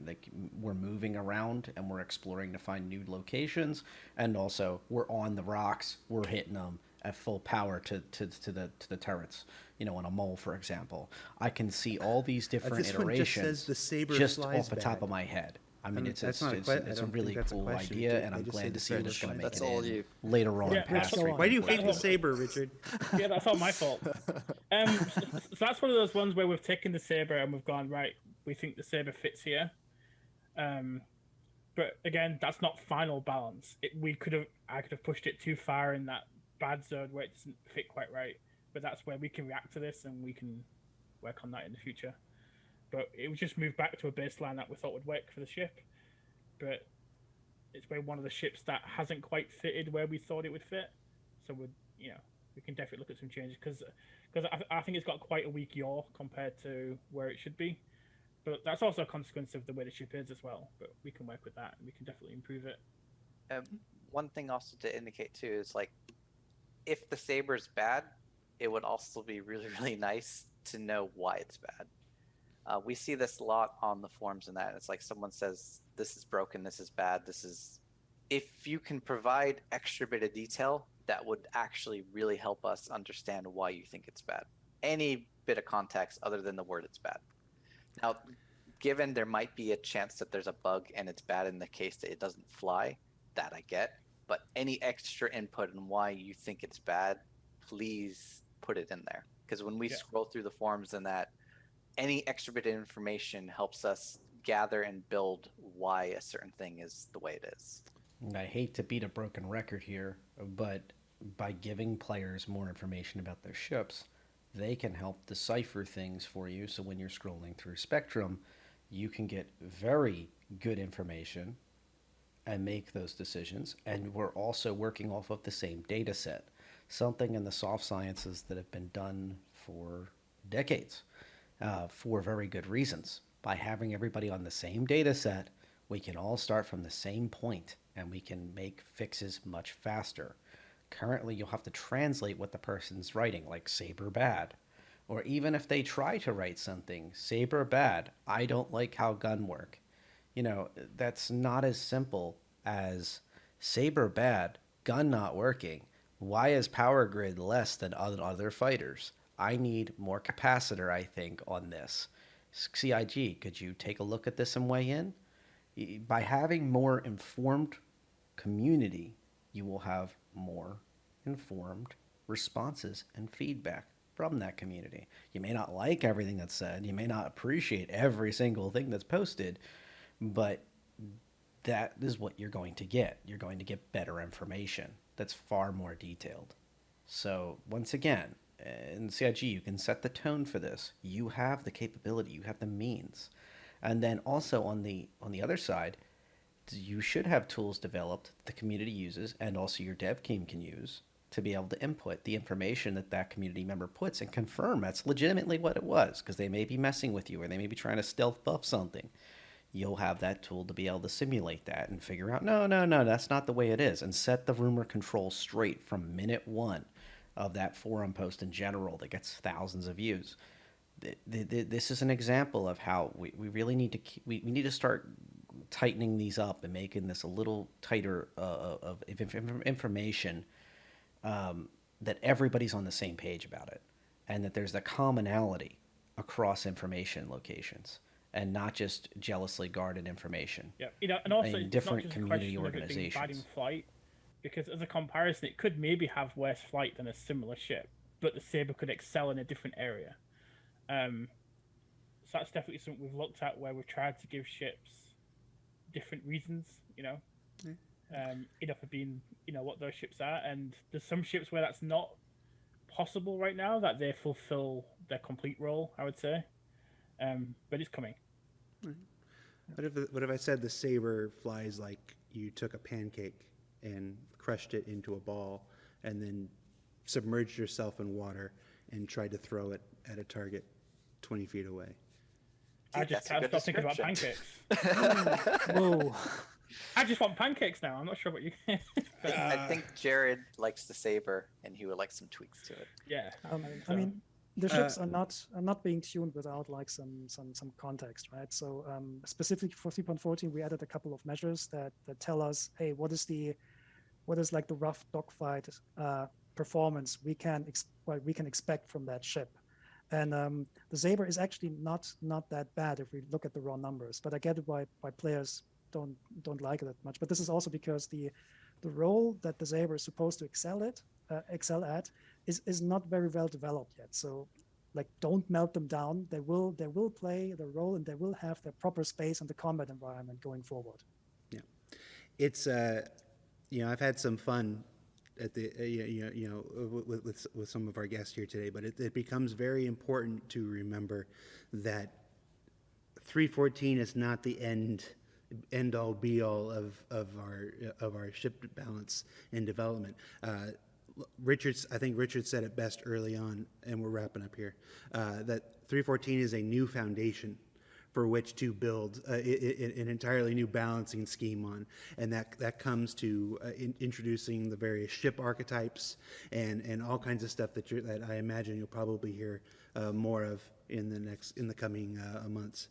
we're moving around and we're exploring to find new locations, and also we're on the rocks, we're hitting them at full power to the turrets, on a mole, for example. I can see all these different iterations just off the top of my head. I mean, it's a really cool idea, and I'm glad to see that it's going to make it in later on. Why do you hate the Saber, Richard? Yeah, that's all my fault. So that's one of those ones where we've taken the Saber and we've gone, right, we think the Saber fits here. But again, that's not final balance. I could have pushed it too far in that bad zone where it doesn't fit quite right. But that's where we can react to this and we can work on that in the future. But it would just move back to a baseline that we thought would work for the ship. But it's been one of the ships that hasn't quite fitted where we thought it would fit. So we can definitely look at some changes because I think it's got quite a weak yaw compared to where it should be. But that's also a consequence of the way the ship is as well. But we can work with that and we can definitely improve it. One thing also to indicate too is like, if the Saber's bad, it would also be really, really nice to know why it's bad. We see this a lot on the forums and that. It's like someone says, this is broken, this is bad, this is... If you can provide extra bit of detail, that would actually really help us understand why you think it's bad. Any bit of context other than the word it's bad. Now, given there might be a chance that there's a bug and it's bad in the case that it doesn't fly, that I get. But any extra input on why you think it's bad, please put it in there. Because when we scroll through the forums and that, any extra bit of information helps us gather and build why a certain thing is the way it is. And I hate to beat a broken record here, but by giving players more information about their ships, they can help decipher things for you. So when you're scrolling through Spectrum, you can get very good information and make those decisions. And we're also working off of the same data set, something in the soft sciences that have been done for decades for very good reasons. By having everybody on the same data set, we can all start from the same point and we can make fixes much faster. Currently, you'll have to translate what the person's writing, like Saber bad. Or even if they try to write something, Saber bad, I don't like how gun work. That's not as simple as Saber bad, gun not working. Why is power grid less than other fighters? I need more capacitor, I think, on this. CIG, could you take a look at this and weigh in? By having more informed community, you will have more informed responses and feedback from that community. You may not like everything that's said, you may not appreciate every single thing that's posted, but that is what you're going to get. You're going to get better information that's far more detailed. So once again, in CIG, you can set the tone for this. You have the capability, you have the means. And then also on the other side, you should have tools developed the community uses and also your dev team can use to be able to input the information that community member puts and confirm that's legitimately what it was, because they may be messing with you or they may be trying to stealth buff something. You'll have that tool to be able to simulate that and figure out, no, that's not the way it is, and set the rumor control straight from minute one of that forum post in general that gets thousands of views. This is an example of how we really need to we need to start tightening these up and making this a little tighter of information, that everybody's on the same page about it, and that there's a commonality across information locations and not just jealously guarded information. Yeah, and also in it's different not just community a question of it being bad in organizations. flight, because as a comparison, it could maybe have worse flight than a similar ship, but the Saber could excel in a different area. So that's definitely something we've looked at, where we've tried to give ships different reasons, enough of being, what those ships are. And there's some ships where that's not possible right now, that they fulfill their complete role, I would say. But it's coming. What if I said the Saber flies like you took a pancake and crushed it into a ball and then submerged yourself in water and tried to throw it at a target 20 feet away? I just can't stop thinking about pancakes. Whoa. I just want pancakes now. I'm not sure what you. I think Jared likes the Saber, and he would like some tweaks to it. Yeah. I mean, the ships are not being tuned without like some context, right? So specifically for 3.14, we added a couple of measures that tell us, hey, what is like the rough dogfight performance we can expect from that ship. And the Saber is actually not that bad if we look at the raw numbers, but I get it why players don't like it that much. But this is also because the role that the Saber is supposed to excel at is not very well developed yet. So like, don't melt them down. They will play their role and they will have their proper space in the combat environment going forward. Yeah, it's I've had some fun at the with some of our guests here today, but it becomes very important to remember that 3.14 is not the end. end all be all of our ship balance and development. I think Richard said it best early on, and we're wrapping up here, that 314 is a new foundation for which to build an entirely new balancing scheme on, and that comes to introducing the various ship archetypes and all kinds of stuff that I imagine you'll probably hear more of in the coming months.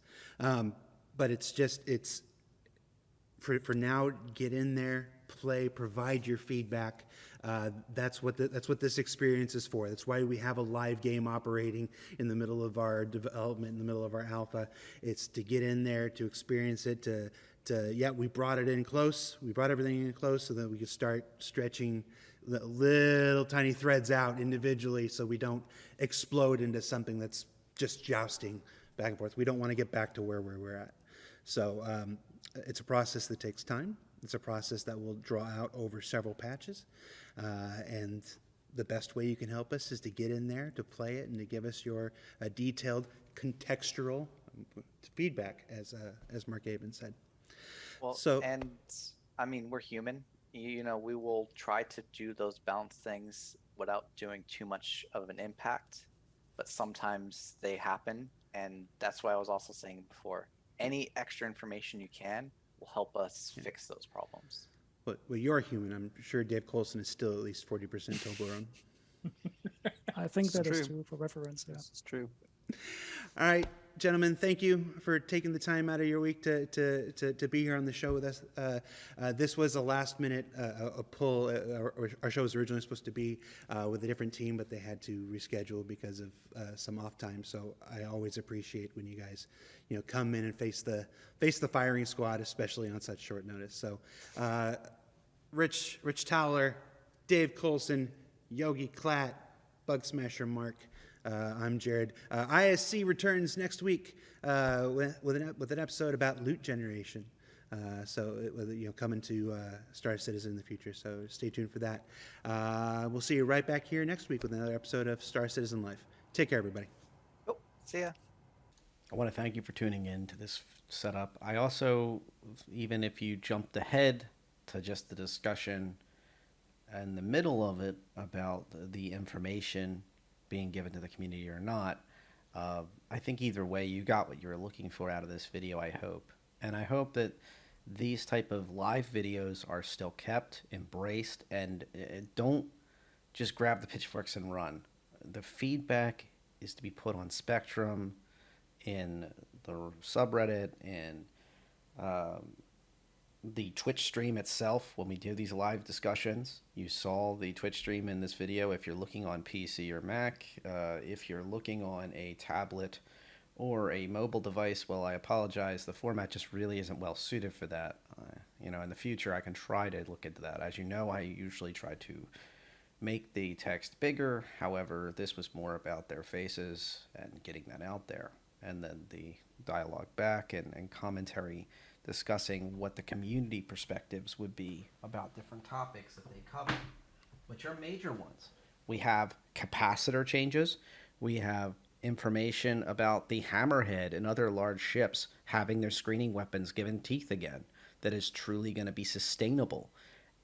But it's for now. Get in there, play, provide your feedback. That's what this experience is for. That's why we have a live game operating in the middle of our development, in the middle of our alpha. It's to get in there, to experience it, we brought it in close. We brought everything in close so that we could start stretching little tiny threads out individually so we don't explode into something that's just jousting back and forth. We don't want to get back to where we're at. So it's a process that takes time. It's a process that will draw out over several patches. And the best way you can help us is to get in there, to play it, and to give us your detailed, contextual feedback, as Mark Avon said. Well, So- and I mean, we're human. You know, we will try to do those balance things without doing too much of an impact, but sometimes they happen. And that's why I was also saying before, any extra information you can will help us fix those problems. Well, you're human. I'm sure Dave Colson is still at least 40% Toblerone. I think It's that is true. true for reference. Yeah. This is true. All right, gentlemen, thank you for taking the time out of your week to be here on the show with us. This was a last minute a pull. Our show was originally supposed to be with a different team, but they had to reschedule because of some off time. So I always appreciate when you guys, come in and face the firing squad, especially on such short notice. So, Rich Towler, Dave Colson, Yogi Klatt, Bug Smasher Mark. I'm Jared. ISC returns next week with an episode about loot generation. Coming to Star Citizen in the future. So stay tuned for that. We'll see you right back here next week with another episode of Star Citizen Life. Take care, everybody. Oh, see ya. I want to thank you for tuning in to this setup. I also, even if you jumped ahead to just the discussion in the middle of it about the information being given to the community or not, I think either way you got what you were looking for out of this video, I hope. And I hope that these type of live videos are still kept, embraced, and don't just grab the pitchforks and run. The feedback is to be put on Spectrum, in the subreddit, and the Twitch stream itself. When we do these live discussions, you saw the Twitch stream in this video. If you're looking on PC or Mac, if you're looking on a tablet or a mobile device, well, I apologize, the format just really isn't well suited for that. In the future I can try to look into that. As you know, I usually try to make the text bigger. However, this was more about their faces and getting that out there, and then the dialogue back and commentary discussing what the community perspectives would be about different topics that they cover, which are major ones. We have capacitor changes. We have information about the Hammerhead and other large ships having their screening weapons given teeth again that is truly going to be sustainable.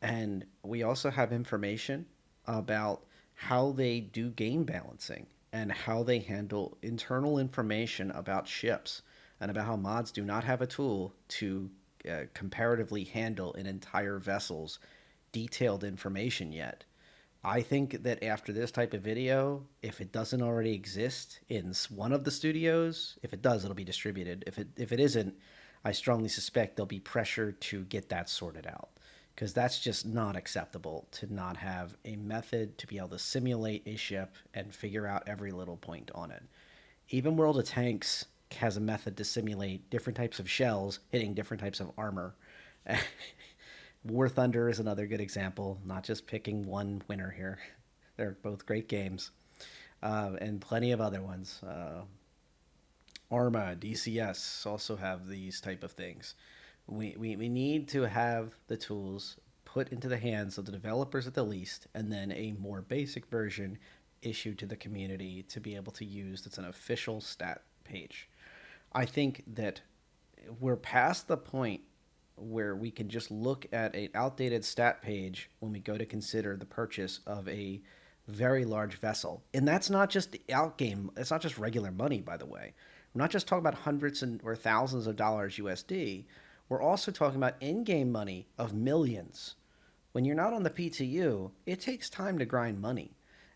And we also have information about how they do game balancing and how they handle internal information about ships, and about how mods do not have a tool to comparatively handle an entire vessel's detailed information yet. I think that after this type of video, if it doesn't already exist in one of the studios, if it does, it'll be distributed. If it isn't, I strongly suspect there'll be pressure to get that sorted out, because that's just not acceptable to not have a method to be able to simulate a ship and figure out every little point on it. Even World of Tanks has a method to simulate different types of shells hitting different types of armor. War Thunder is another good example, not just picking one winner here. They're both great games. And plenty of other ones. Arma, DCS also have these type of things. We need to have the tools put into the hands of the developers at the least, and then a more basic version issued to the community to be able to use that's an official stat page. I think that we're past the point where we can just look at an outdated stat page when we go to consider the purchase of a very large vessel. And that's not just the outgame, it's not just regular money, by the way. We're not just talking about hundreds or thousands of dollars USD. We're also talking about in-game money of millions. When you're not on the PTU, it takes time to grind money.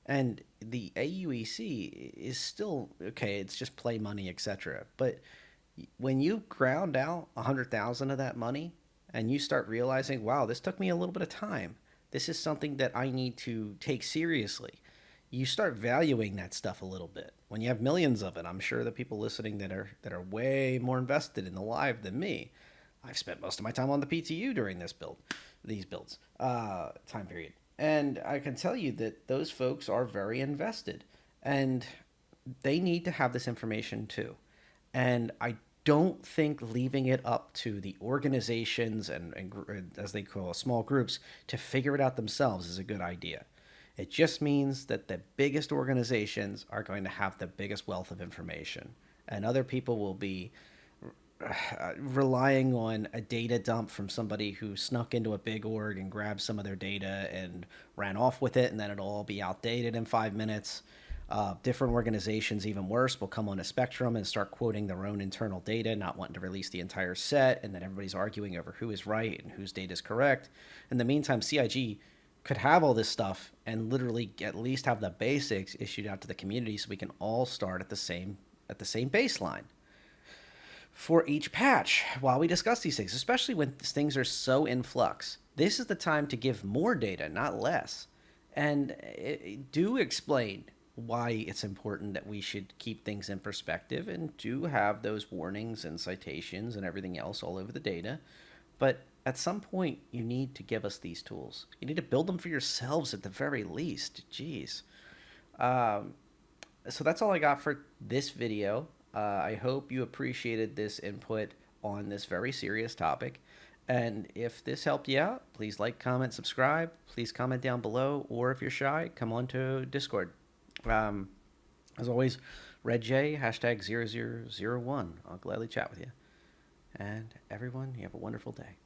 And the AUEC is still, okay, it's just play money, etc. But when you ground out 100,000 of that money and you start realizing, wow, this took me a little bit of time. This is something that I need to take seriously. You start valuing that stuff a little bit. When you have millions of it, I'm sure the people listening that are way more invested in the live than me. I've spent most of my time on the PTU during these builds time period. And I can tell you that those folks are very invested, and they need to have this information too. And I don't think leaving it up to the organizations and as they call small groups to figure it out themselves is a good idea. It just means that the biggest organizations are going to have the biggest wealth of information, and other people will be relying on a data dump from somebody who snuck into a big org and grabbed some of their data and ran off with it, and then it'll all be outdated in 5 minutes. Different organizations, even worse, will come on a spectrum and start quoting their own internal data, not wanting to release the entire set, and then everybody's arguing over who is right and whose data is correct. In the meantime, CIG could have all this stuff and literally at least have the basics issued out to the community so we can all start at the same baseline for each patch while we discuss these things, especially when things are so in flux. This is the time to give more data, not less. And do explain why it's important that we should keep things in perspective and do have those warnings and citations and everything else all over the data. But at some point, you need to give us these tools. You need to build them for yourselves at the very least. Jeez. So that's all I got for this video. I hope you appreciated this input on this very serious topic. And if this helped you out, please like, comment, subscribe. Please comment down below. Or if you're shy, come on to Discord. As always, RedJ, #0001. I'll gladly chat with you. And everyone, you have a wonderful day.